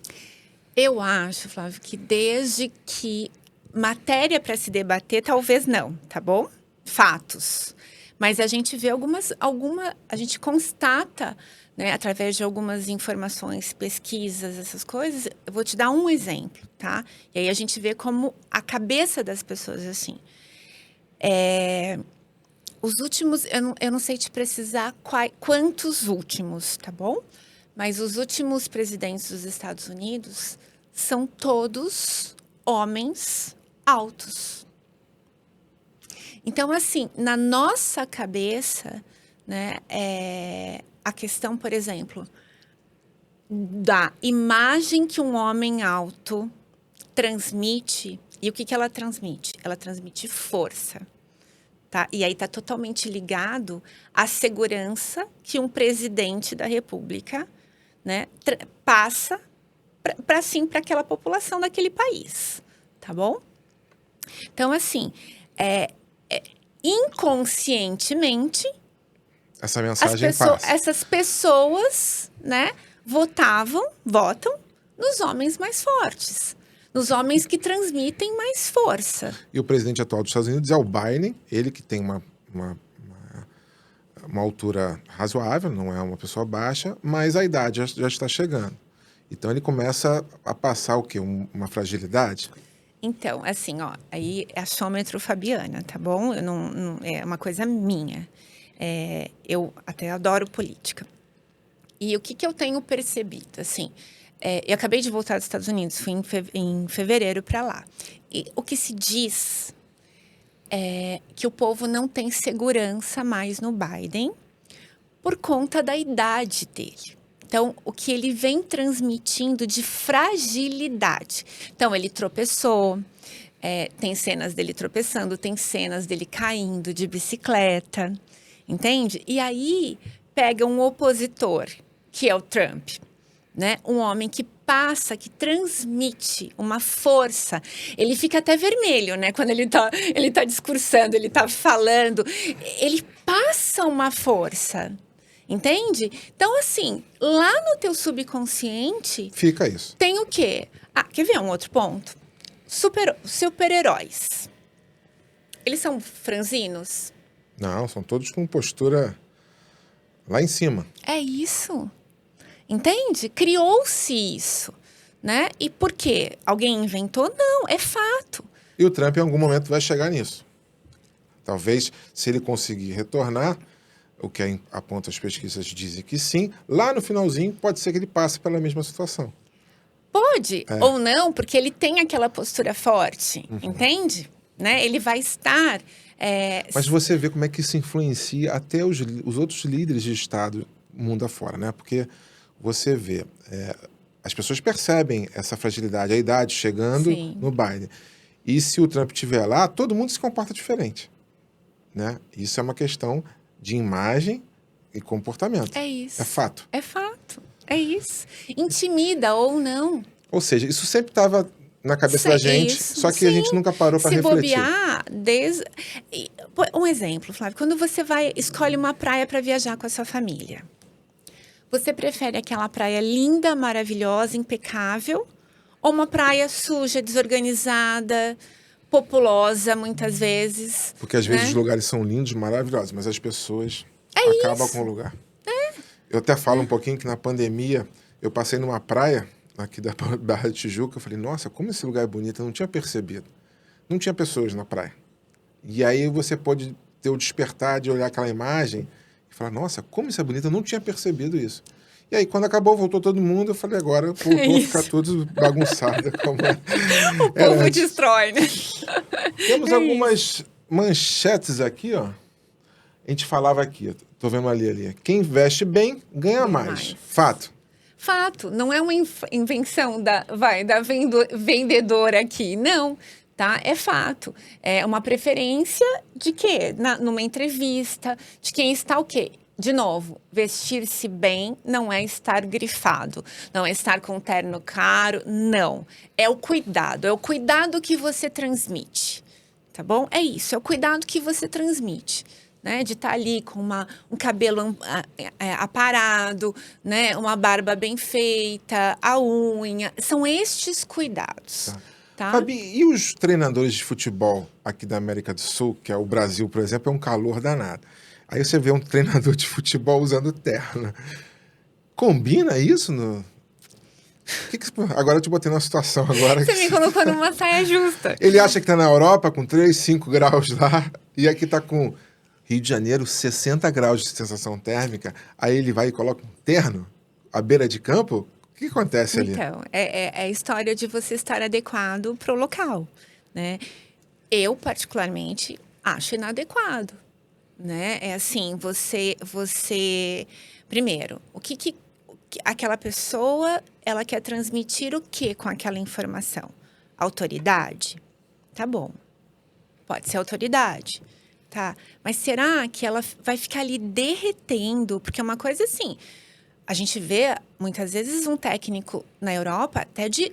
Eu acho, Flávio, que desde que matéria para se debater, talvez não, tá bom? Fatos. Mas a gente vê a gente constata, né, através de algumas informações, pesquisas, essas coisas. Eu vou te dar um exemplo, tá? E aí a gente vê como a cabeça das pessoas, assim. Os últimos, eu não sei te precisar quantos últimos, tá bom? Mas os últimos presidentes dos Estados Unidos são todos homens altos. Então, assim, na nossa cabeça, né, a questão, por exemplo, da imagem que um homem alto transmite, e o que ela transmite? Ela transmite força. Tá? E aí está totalmente ligado à segurança que um presidente da República, né, passa para aquela população daquele país, tá bom? Então, assim, inconscientemente, essa mensagem passa. Essas pessoas, né, votam nos homens mais fortes. nos homens que transmitem mais força. E o presidente atual dos Estados Unidos é o Biden, ele que tem uma altura razoável, não é uma pessoa baixa, mas a idade já está chegando. Então ele começa a passar o quê? Uma fragilidade? Então, assim, ó, aí é achômetro Fabiana, tá bom? Eu não, é uma coisa minha. Eu até adoro política. E o que eu tenho percebido, assim, eu acabei de voltar dos Estados Unidos, fui em fevereiro para lá. E o que se diz é que o povo não tem segurança mais no Biden por conta da idade dele. Então, o que ele vem transmitindo de fragilidade. Então, ele tropeçou, tem cenas dele tropeçando, tem cenas dele caindo de bicicleta, entende? E aí, pega um opositor, que é o Trump, né? Um homem que passa, que transmite uma força. Ele fica até vermelho, né? Quando ele tá discursando, ele tá falando. Ele passa uma força. Entende? Então, assim, lá no teu subconsciente... Fica isso. Tem o quê? Quer ver um outro ponto? Super-heróis. Eles são franzinos? Não, são todos com postura lá em cima. É isso. Entende? Criou-se isso, né? E por quê? Alguém inventou? Não, é fato. E o Trump, em algum momento, vai chegar nisso. Talvez, se ele conseguir retornar... O que aponta as pesquisas dizem que sim. Lá no finalzinho, pode ser que ele passe pela mesma situação. Pode, ou não, porque ele tem aquela postura forte, entende? Né? Ele vai estar... Mas você vê como é que isso influencia até os outros líderes de Estado mundo afora, né? Porque você vê, as pessoas percebem essa fragilidade, a idade chegando Sim. no Biden. E se o Trump estiver lá, todo mundo se comporta diferente, né? Isso é uma questão de imagem e comportamento. É isso. É fato. É fato. É isso. Intimida ou não. Ou seja, isso sempre estava na cabeça da gente, Isso, só que sim. a gente nunca parou para refletir. Se bobear, um exemplo, Flávio. Quando você escolhe uma praia para viajar com a sua família, você prefere aquela praia linda, maravilhosa, impecável, ou uma praia suja, desorganizada, populosa, muitas vezes? Porque às vezes né? os lugares são lindos, maravilhosos, mas as pessoas acabam com o lugar. Eu até falo um pouquinho que na pandemia eu passei numa praia aqui da Barra de Tijuca, eu falei, nossa, como esse lugar é bonito, eu não tinha percebido. Não tinha pessoas na praia. E aí você pode ter o despertar de olhar aquela imagem e falar, nossa, como isso é bonito, eu não tinha percebido isso. E aí, quando acabou, voltou todo mundo, eu falei, agora voltou a ficar tudo bagunçado. Como o povo destrói, né? Temos algumas manchetes aqui, ó. A gente falava aqui, tô vendo ali. Quem veste bem, ganha mais. Fato. Fato. Não é uma invenção da vendedora aqui. Não, tá? É fato. É uma preferência de quê? Numa entrevista, de quem está o quê? De novo, vestir-se bem não é estar grifado, não é estar com um terno caro, não. É o cuidado que você transmite, tá bom? É isso, é o cuidado que você transmite, né? De estar ali com um cabelo aparado, né? Uma barba bem feita, a unha, são estes cuidados. Tá? Fabi, e os treinadores de futebol aqui da América do Sul, que é o Brasil, por exemplo, é um calor danado. Aí você vê um treinador de futebol usando terno. Combina isso? Agora eu te botei numa situação agora. Você me colocou numa saia justa. Ele acha que tá na Europa com 3, 5 graus lá, e aqui tá com Rio de Janeiro, 60 graus de sensação térmica. Aí ele vai e coloca um terno à beira de campo? O que acontece ali? Então, é a história de você estar adequado para o local, né? Eu, particularmente, acho inadequado. Né? É assim, você primeiro, o que aquela pessoa, ela quer transmitir o que com aquela informação? Autoridade? Tá bom. Pode ser autoridade, tá? Mas será que ela vai ficar ali derretendo? Porque é uma coisa assim, a gente vê, muitas vezes, um técnico na Europa, até de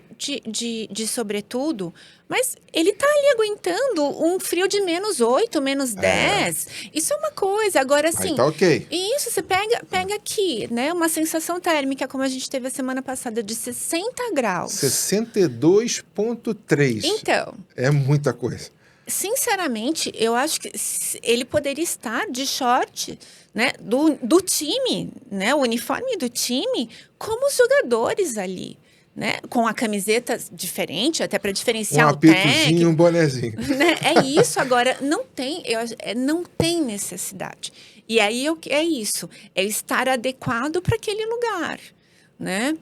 sobretudo, mas ele tá ali aguentando um frio de -8, -10. Isso é uma coisa. Agora, Aí assim, tá ok. e isso você pega aqui, né? Uma sensação térmica, como a gente teve a semana passada, de 60 graus. 62,3. Então, É muita coisa. sinceramente, eu acho que ele poderia estar de short, né, do time, né, o uniforme do time, como os jogadores ali, né, com a camiseta diferente, até para Um diferenciar o apitozinho e técnico, um bonezinho. né? É isso. Agora, não tem, não tem necessidade. E aí é isso, é estar adequado para aquele lugar, né?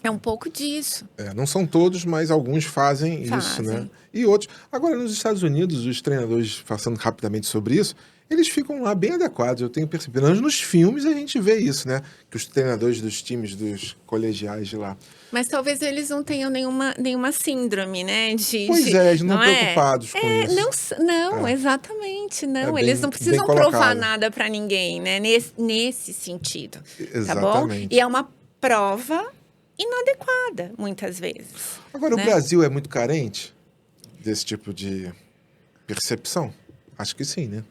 É um pouco disso. Não são todos, mas alguns fazem isso, né? Fazem. E outros. Agora, nos Estados Unidos, os treinadores, passando rapidamente sobre isso, eles ficam lá bem adequados, eu tenho percebido. Pelo menos nos filmes a gente vê isso, né? Que os treinadores dos times, dos colegiais de lá. Mas talvez eles não tenham nenhuma síndrome, né? Pois é, eles não não estão é? preocupados com isso. Não, É. exatamente, não. É Eles bem- não bem precisam colocado. provar nada para ninguém, né? Nesse sentido, tá bom? Exatamente. E é uma prova inadequada, muitas vezes. Agora, né? o Brasil é muito carente desse tipo de percepção? Acho que sim, né?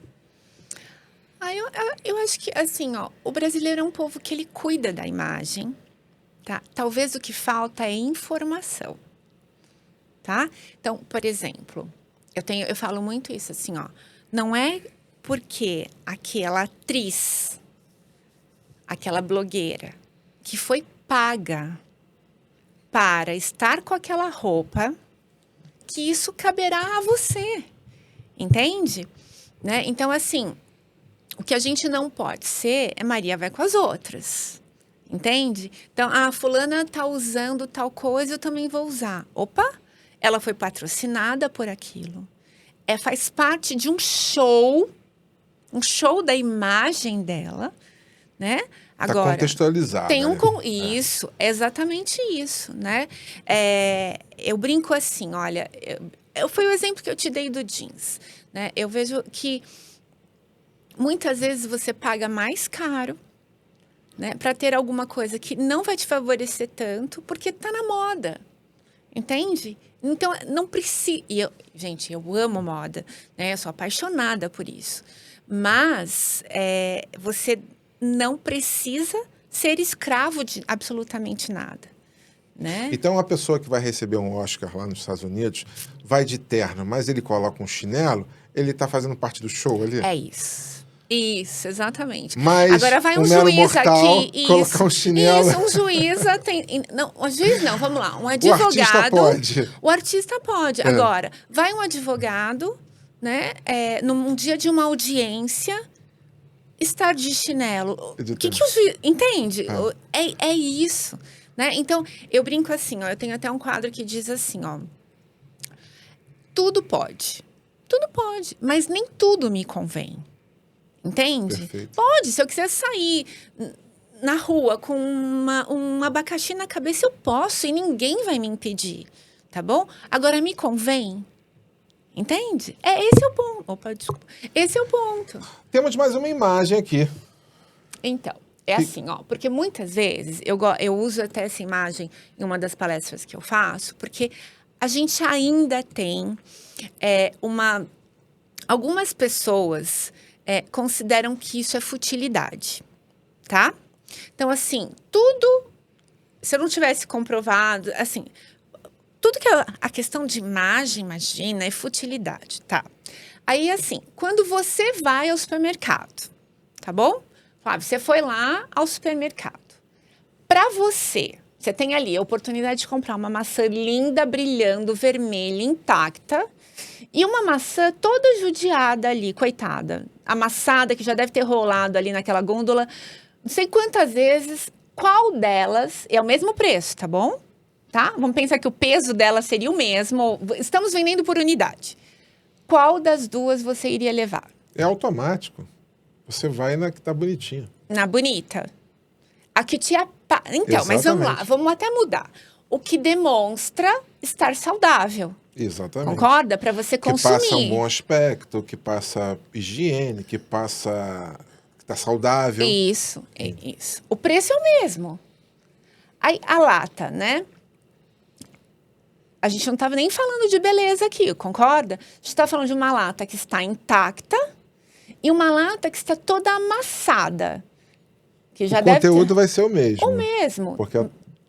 Eu acho que, assim, ó, o brasileiro é um povo que ele cuida da imagem, tá? Talvez o que falta é informação, tá? Então, por exemplo, eu falo muito isso, assim, ó, não é porque aquela atriz, aquela blogueira, que foi paga para estar com aquela roupa, que isso caberá a você, entende? Né? Então, assim, o que a gente não pode ser é Maria vai com as outras, entende? Então, fulana tá usando tal coisa, eu também vou usar. Opa, ela foi patrocinada por aquilo. Faz parte de um show da imagem dela, né? Agora, Tá contextualizado. tem né? Isso, exatamente isso, né? Eu brinco assim, olha, foi o exemplo que eu te dei do jeans, né? Eu vejo que muitas vezes você paga mais caro, né, para ter alguma coisa que não vai te favorecer tanto, porque tá na moda, entende? Então, não precisa... Gente, eu amo moda, né? Eu sou apaixonada por isso. Mas você não precisa ser escravo de absolutamente nada, né? Então, a pessoa que vai receber um Oscar lá nos Estados Unidos vai de terno, mas ele coloca um chinelo, ele tá fazendo parte do show ali? É isso. Isso, exatamente. Mas agora vai um mero juiz mortal aqui. colocar um chinelo. Isso, um juiz tem. Não, um juiz não, vamos lá. Um O artista advogado. pode. O artista pode. Agora, vai um advogado, né? Num dia de uma audiência, estar de chinelo. O que o juiz. Entende? É isso. Né? Então, eu brinco assim, ó. Eu tenho até um quadro que diz assim, ó. Tudo pode. Tudo pode, mas nem tudo me convém. Entende? Perfeito. Pode, se eu quiser sair na rua com um abacaxi na cabeça, eu posso e ninguém vai me impedir, tá bom? Agora, me convém? Entende? Esse é o ponto. Opa, desculpa. Esse é o ponto. Temos mais uma imagem aqui. Então, assim, ó, porque muitas vezes, eu uso até essa imagem em uma das palestras que eu faço, porque a gente ainda tem algumas pessoas consideram que isso é futilidade, tá? Então, assim, tudo, se eu não tivesse comprovado, assim, tudo que a questão de imagem, imagina, é futilidade, tá? Aí, assim, quando você vai ao supermercado, tá bom? Você foi lá ao supermercado. Para você tem ali a oportunidade de comprar uma maçã linda, brilhando, vermelha, intacta, e uma maçã toda judiada ali, coitada, amassada, que já deve ter rolado ali naquela gôndola, não sei quantas vezes. Qual delas é o mesmo preço, tá bom? Tá? Vamos pensar que o peso dela seria o mesmo. Estamos vendendo por unidade. Qual das duas você iria levar? É automático. Você vai na que tá bonitinha. Na bonita. A que te Então, Exatamente. mas vamos lá, vamos até mudar. O que demonstra estar saudável. Exatamente. Concorda? Para você consumir. Que passa um bom aspecto, que passa higiene, que tá saudável. Isso, é isso. O preço é o mesmo. Aí, a lata, né? A gente não estava nem falando de beleza aqui, concorda? A gente está falando de uma lata que está intacta e uma lata que está toda amassada. Que já O conteúdo vai ser o mesmo. O mesmo. Porque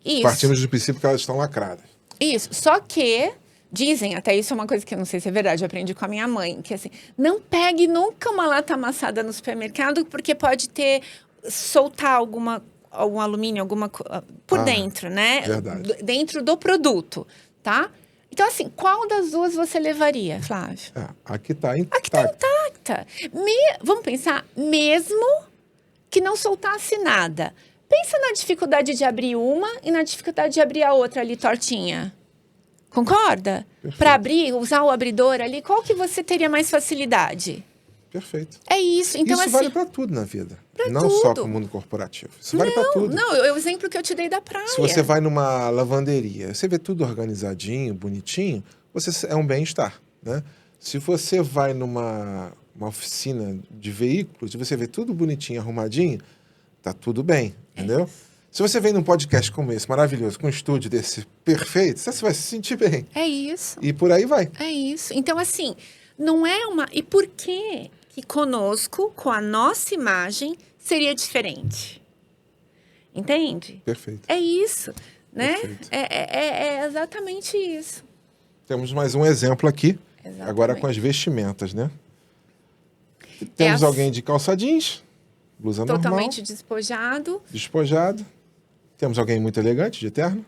Isso. partimos do princípio que elas estão lacradas. Isso. Só que dizem, até isso é uma coisa que eu não sei se é verdade, eu aprendi com a minha mãe, que assim, não pegue nunca uma lata amassada no supermercado, porque pode soltar algum alumínio, por dentro, né? Verdade. Dentro do produto, tá? Então, assim, qual das duas você levaria, Flávio? Aqui tá intacta. Aqui tá intacta. Vamos pensar, mesmo que não soltasse nada. Pensa na dificuldade de abrir uma e na dificuldade de abrir a outra ali tortinha. Concorda? Para abrir, usar o abridor ali, qual que você teria mais facilidade? Perfeito. É isso. Então, isso assim, vale para tudo na vida. Não tudo. só para o mundo corporativo. Isso vale para tudo. Não, é o exemplo que eu te dei da praia. Se você vai numa lavanderia, você vê tudo organizadinho, bonitinho, você é um bem-estar, né? Se você vai numa oficina de veículos e você vê tudo bonitinho, arrumadinho, tá tudo bem, entendeu? Se você vem num podcast como esse, maravilhoso, com um estúdio desse perfeito, você vai se sentir bem. É isso. E por aí vai. É isso. Então, assim, não é uma... E por que conosco, com a nossa imagem, seria diferente? Entende? Perfeito. É isso, né? Perfeito. É exatamente isso. Temos mais um exemplo aqui, Exatamente. agora com as vestimentas, né? Temos alguém de calça jeans, blusa totalmente normal, despojado. Temos alguém muito elegante, de terno.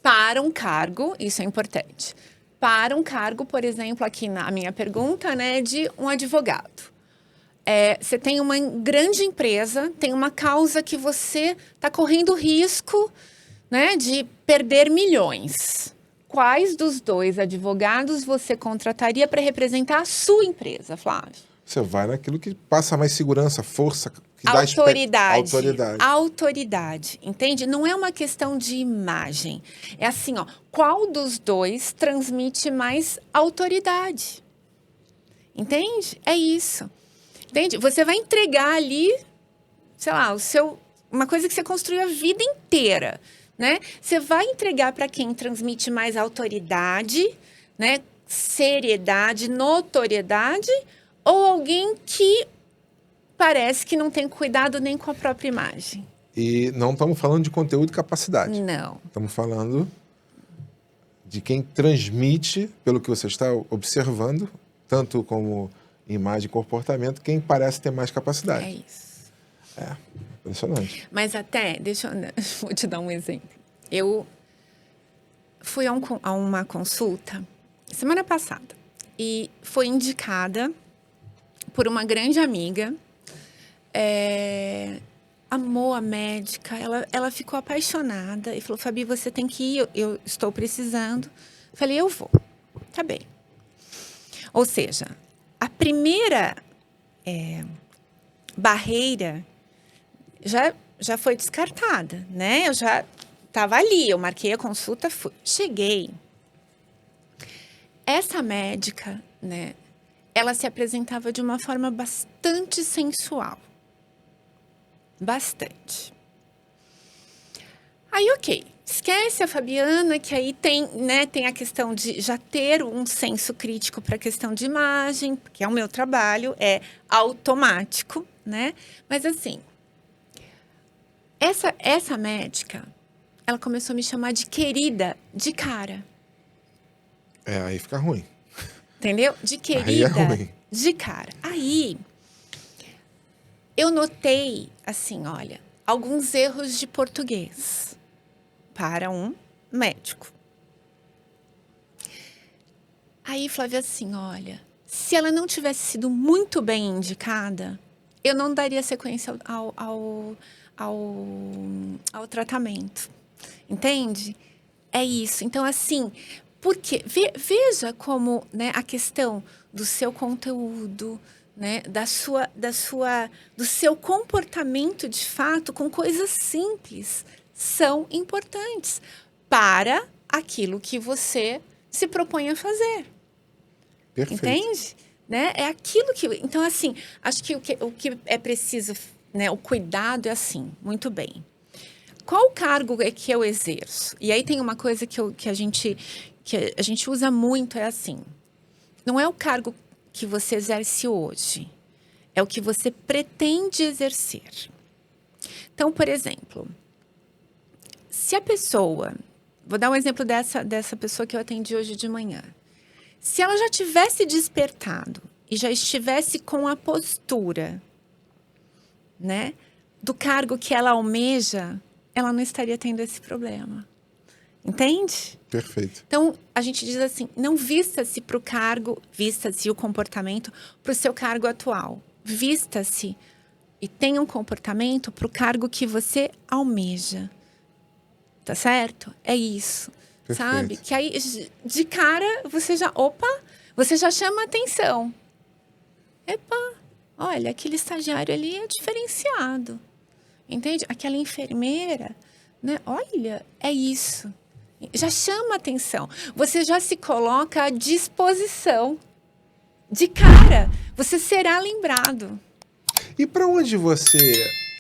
Para um cargo, isso é importante. Para um cargo, por exemplo, aqui na minha pergunta, né, de um advogado. Você tem uma grande empresa, tem uma causa que você está correndo risco, né, de perder milhões. Quais dos dois advogados você contrataria para representar a sua empresa, Flávio? Você vai naquilo que passa mais segurança, força, que dá autoridade, entende? Não é uma questão de imagem. É assim, ó, qual dos dois transmite mais autoridade? Entende? É isso. Entende? Você vai entregar ali, sei lá, uma coisa que você construiu a vida inteira, né? Você vai entregar para quem transmite mais autoridade, né? Seriedade, notoriedade, ou alguém que parece que não tem cuidado nem com a própria imagem. E não estamos falando de conteúdo e capacidade. Não. Estamos falando de quem transmite, pelo que você está observando, tanto como imagem e comportamento, quem parece ter mais capacidade. É isso. Impressionante. Mas até, vou te dar um exemplo. Eu fui a uma consulta semana passada e foi indicada por uma grande amiga. Amou a médica, ela ficou apaixonada e falou, Fabi, você tem que ir, eu estou precisando. Falei, eu vou. Tá bem. Ou seja, a primeira barreira já foi descartada, né? Eu já estava ali, eu marquei a consulta, cheguei. Essa médica, né? Ela se apresentava de uma forma bastante sensual. Bastante. Aí, ok. Esquece a Fabiana, que aí tem a questão de já ter um senso crítico para a questão de imagem, porque é o meu trabalho, é automático, né? Mas, assim, essa médica, ela começou a me chamar de querida de cara. Aí fica ruim. Entendeu? De querida, aí é ruim. De cara. Aí, eu notei, assim, olha, alguns erros de português para um médico. Aí, Flávia, assim, olha, se ela não tivesse sido muito bem indicada, eu não daria sequência ao tratamento. Entende? É isso. Então, assim, porque veja como, né, a questão do seu conteúdo, né, do seu comportamento de fato com coisas simples são importantes para aquilo que você se propõe a fazer. Perfeito. Entende? né? É aquilo que... Então, assim, acho que o que é preciso, né? O cuidado é assim, muito bem. Qual cargo é que eu exerço? E aí tem uma coisa que a gente usa muito, é assim. Não é o cargo que você exerce hoje. É o que você pretende exercer. Então, por exemplo, se a pessoa... Vou dar um exemplo dessa pessoa que eu atendi hoje de manhã. Se ela já tivesse despertado e já estivesse com a postura, né, do cargo que ela almeja, ela não estaria tendo esse problema. Entende? Perfeito. Então, a gente diz assim, não vista-se para o cargo, vista-se o comportamento para o seu cargo atual. Vista-se e tenha um comportamento para o cargo que você almeja. Tá certo? É isso. Perfeito. Sabe? Que aí, de cara, você já chama atenção. Epa, olha, aquele estagiário ali é diferenciado. Entende? Aquela enfermeira, né? Olha, é isso. Já chama atenção. Você já se coloca à disposição. De cara, você será lembrado. E para onde você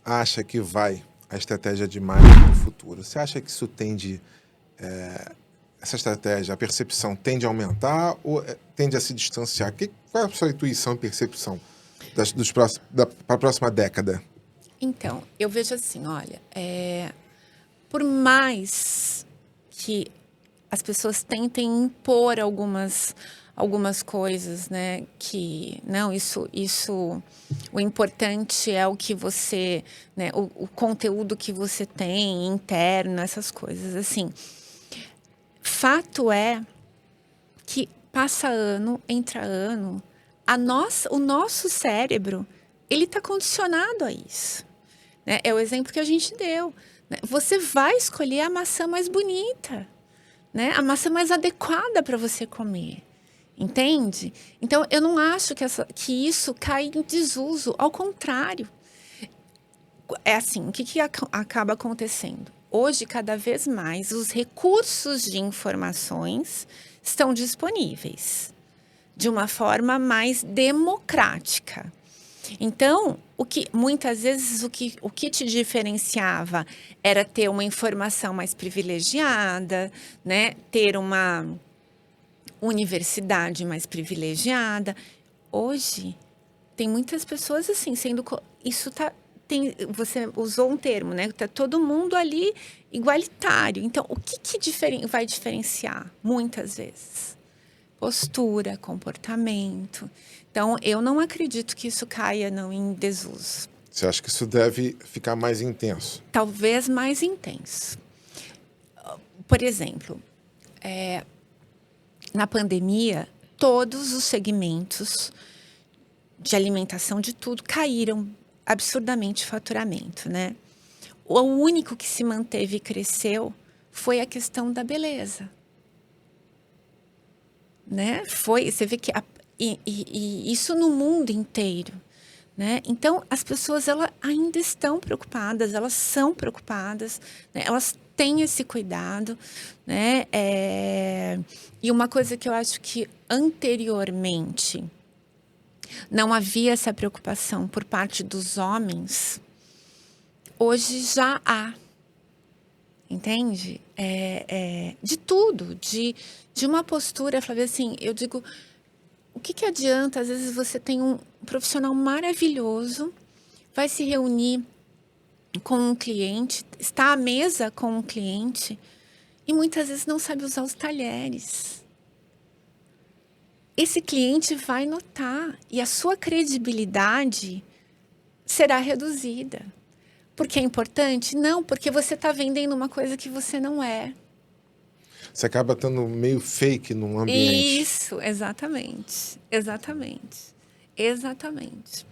acha que vai a estratégia de marketing no futuro? Você acha que isso tende... essa estratégia, a percepção tende a aumentar ou tende a se distanciar? Qual é a sua intuição e percepção para a próxima década? Então, eu vejo assim, olha, por mais que as pessoas tentem impor algumas coisas, né, que não, isso, o importante é o que você, né, o conteúdo que você tem interno, essas coisas, assim. Fato é que passa ano, entra ano, o nosso cérebro, ele está condicionado a isso. Né? É o exemplo que a gente deu. Né? Você vai escolher a maçã mais bonita, né? A maçã mais adequada para você comer. Entende? Então, eu não acho que isso cai em desuso. Ao contrário. É assim, o que acaba acontecendo? Hoje, cada vez mais, os recursos de informações estão disponíveis de uma forma mais democrática. Então, muitas vezes o que te diferenciava era ter uma informação mais privilegiada, né? Ter uma universidade mais privilegiada. Hoje, tem muitas pessoas assim, você usou um termo, né? Tá todo mundo ali igualitário. Então, o que vai diferenciar? Muitas vezes. Postura, comportamento. Então, eu não acredito que isso caia não em desuso. Você acha que isso deve ficar mais intenso? Talvez mais intenso. Por exemplo, na pandemia, todos os segmentos de alimentação de tudo caíram absurdamente faturamento, né? O único que se manteve e cresceu foi a questão da beleza. Né? Você vê que e isso no mundo inteiro, né? Então as pessoas ainda estão preocupadas, elas são preocupadas, né? Elas têm esse cuidado, né? E uma coisa que eu acho que anteriormente não havia essa preocupação por parte dos homens, hoje já há. Entende? De tudo, de uma postura, Flávia, assim, eu digo, o que adianta, às vezes você tem um profissional maravilhoso, vai se reunir com um cliente, está à mesa com um cliente, e muitas vezes não sabe usar os talheres. Esse cliente vai notar, e a sua credibilidade será reduzida. Porque é importante? Não, porque você está vendendo uma coisa que você não é. Você acaba estando meio fake num ambiente. Isso, exatamente. Exatamente. Exatamente.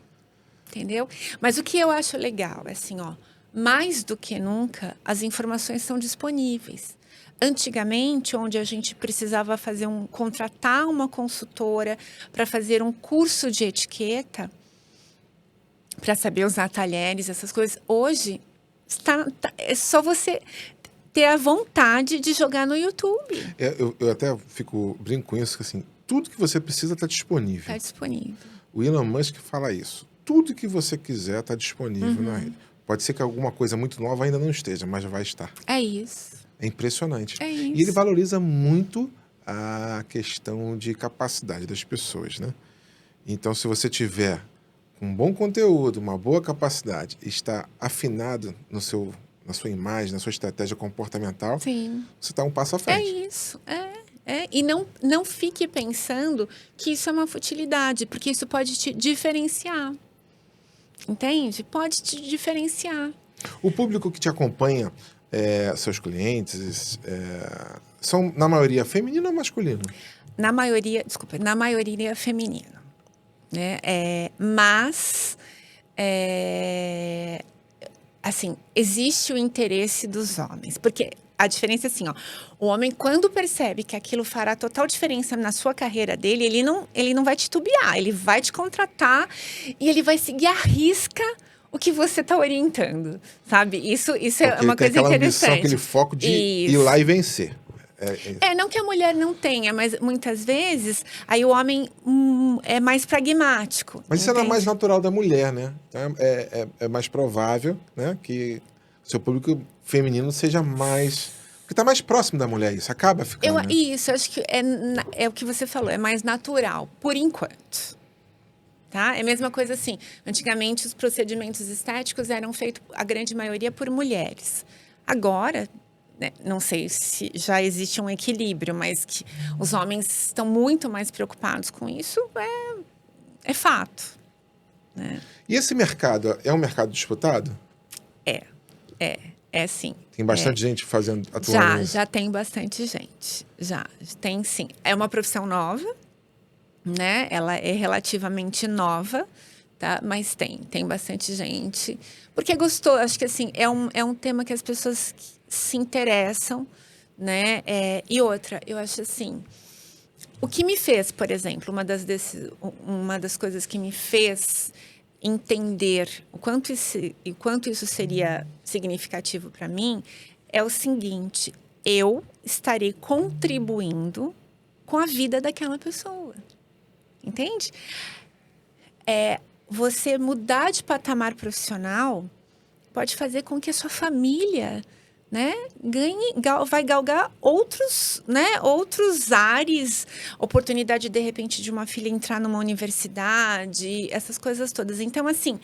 Entendeu? Mas o que eu acho legal é assim, ó, mais do que nunca, as informações são disponíveis. Antigamente, onde a gente precisava contratar uma consultora para fazer um curso de etiqueta, para saber usar talheres, essas coisas. Hoje, é só você ter a vontade de jogar no YouTube. Eu até brinco com isso, que assim, tudo que você precisa está disponível. Está disponível. O Elon Musk fala isso. Tudo que você quiser está disponível na rede. Pode ser que alguma coisa muito nova ainda não esteja, mas vai estar. É isso. É impressionante. É isso. E ele valoriza muito a questão de capacidade das pessoas, né? Então, se você tiver um bom conteúdo, uma boa capacidade, está afinado na sua imagem, na sua estratégia comportamental, Sim. você está um passo à É frente. isso. E não fique pensando que isso é uma futilidade, porque isso pode te diferenciar. Entende? Pode te diferenciar. O público que te acompanha, seus clientes, são, na maioria, feminino ou masculino? Na maioria feminino. Né? Mas, assim, existe o interesse dos homens. Porque a diferença é assim, ó, o homem, quando percebe que aquilo fará total diferença na sua carreira dele, ele não vai titubear, ele vai te contratar e ele vai seguir à risca o que você está orientando, sabe? Isso é uma coisa aquela interessante. Missão, aquele foco de ir lá e vencer. Não que a mulher não tenha, mas muitas vezes aí o homem é mais pragmático. Mas isso é entende? mais natural da mulher, né? Então, é mais provável, né, que o seu público feminino seja mais... Porque está mais próximo da mulher isso, acaba ficando, né? Isso, acho que é o que você falou, é mais natural, por enquanto. Tá? É a mesma coisa assim, antigamente os procedimentos estéticos eram feitos, a grande maioria, por mulheres. Agora, né, não sei se já existe um equilíbrio, mas que os homens estão muito mais preocupados com isso, é fato. Né? E esse mercado é um mercado disputado? É sim. Tem bastante gente atuando nisso? Já tem bastante gente. Já, tem sim. É uma profissão nova, né? Ela é relativamente nova, tá? Mas tem bastante gente. Porque gostou, acho que assim, é um tema que as pessoas se interessam, né? E outra, eu acho assim, o que me fez, por exemplo, uma das coisas que me fez entender o quanto isso seria significativo para mim é o seguinte: eu estarei contribuindo com a vida daquela pessoa. Entende? Você mudar de patamar profissional pode fazer com que a sua família, né, vai galgar outros ares, oportunidade, de repente, de uma filha entrar numa universidade, essas coisas todas. Então, assim,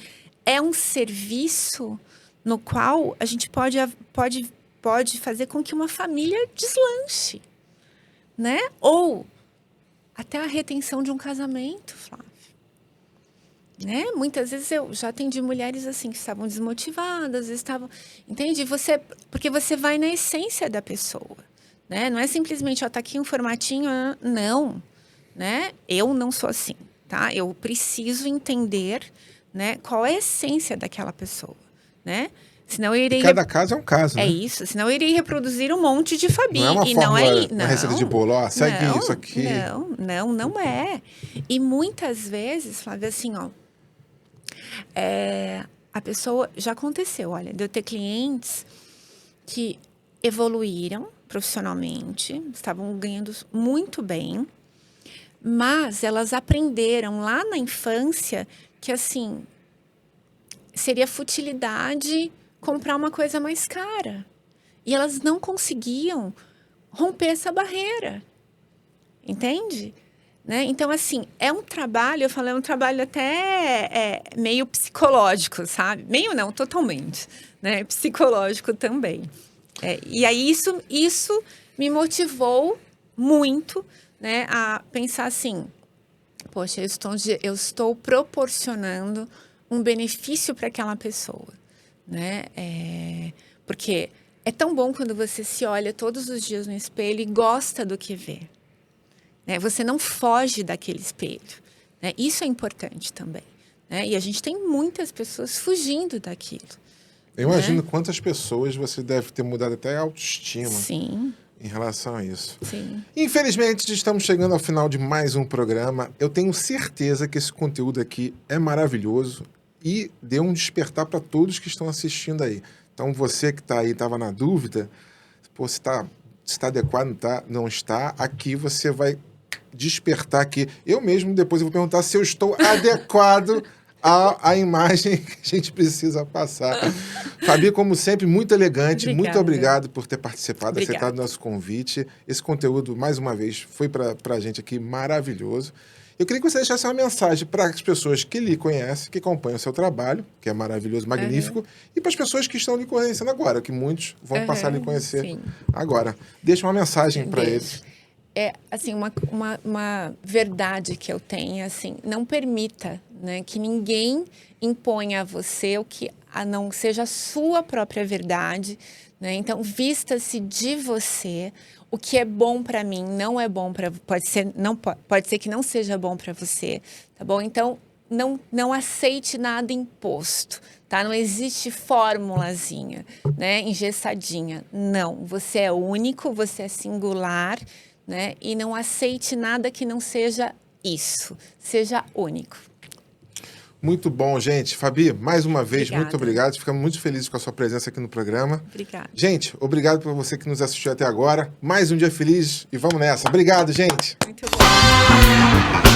é um serviço no qual a gente pode fazer com que uma família deslanche, né? Ou até a retenção de um casamento, Flávio. Né? Muitas vezes eu já atendi mulheres assim que estavam desmotivadas, entende? Porque você vai na essência da pessoa, né? Não é simplesmente, tá aqui um formatinho, não, né? Eu não sou assim, tá? Eu preciso entender, né, qual é a essência daquela pessoa, né? Senão eu irei Cada caso é um caso, né? É isso, senão eu irei reproduzir um monte de Fabi. Não é uma e fórmula, uma receita de bolo, segue isso aqui. Não é. E muitas vezes, Flávia, assim, ó, a pessoa, já aconteceu, olha, de eu ter clientes que evoluíram profissionalmente, estavam ganhando muito bem, mas elas aprenderam lá na infância que, assim, seria futilidade comprar uma coisa mais cara. E elas não conseguiam romper essa barreira. Entende? Né? Então, assim, é um trabalho, eu falei, é um trabalho até meio psicológico, sabe? Meio não, totalmente. Né? Psicológico também. E aí, isso me motivou muito, né, a pensar assim, poxa, eu estou proporcionando um benefício para aquela pessoa. Né? Porque é tão bom quando você se olha todos os dias no espelho e gosta do que vê. Né? Você não foge daquele espelho. Né? Isso é importante também. Né? E a gente tem muitas pessoas fugindo daquilo. Eu imagino quantas pessoas você deve ter mudado até a autoestima. Sim. Em relação a isso. Sim. Infelizmente, estamos chegando ao final de mais um programa. Eu tenho certeza que esse conteúdo aqui é maravilhoso e deu um despertar para todos que estão assistindo aí. Então, você que está aí, estava na dúvida, se está adequado, não está, aqui você vai despertar aqui. Eu mesmo, depois eu vou perguntar se eu estou adequado à imagem que a gente precisa passar. Fabi, como sempre, muito elegante. Obrigada. Muito obrigado por ter participado, Obrigada. aceitado o nosso convite. Esse conteúdo, mais uma vez, foi para a gente aqui maravilhoso. Eu queria que você deixasse uma mensagem para as pessoas que lhe conhecem, que acompanham o seu trabalho, que é maravilhoso, magnífico, e para as pessoas que estão lhe conhecendo agora, que muitos vão passar a lhe conhecer agora. Deixa uma mensagem para eles. É, assim, uma verdade que eu tenho, assim, não permita, né, que ninguém imponha a você o que não seja a sua própria verdade, né? Então, vista-se de você. O que é bom para mim não é bom para... Pode ser que não seja bom para você, tá bom? Então, não aceite nada imposto, tá? Não existe formulazinha, né, engessadinha. Não, você é único, você é singular, né? E não aceite nada que não seja isso. Seja único. Muito bom, gente. Fabi, mais uma vez, Obrigada. muito obrigado. Ficamos muito felizes com a sua presença aqui no programa. Obrigada. Gente, obrigado por você que nos assistiu até agora. Mais um dia feliz e vamos nessa. Obrigado, gente. Muito bom.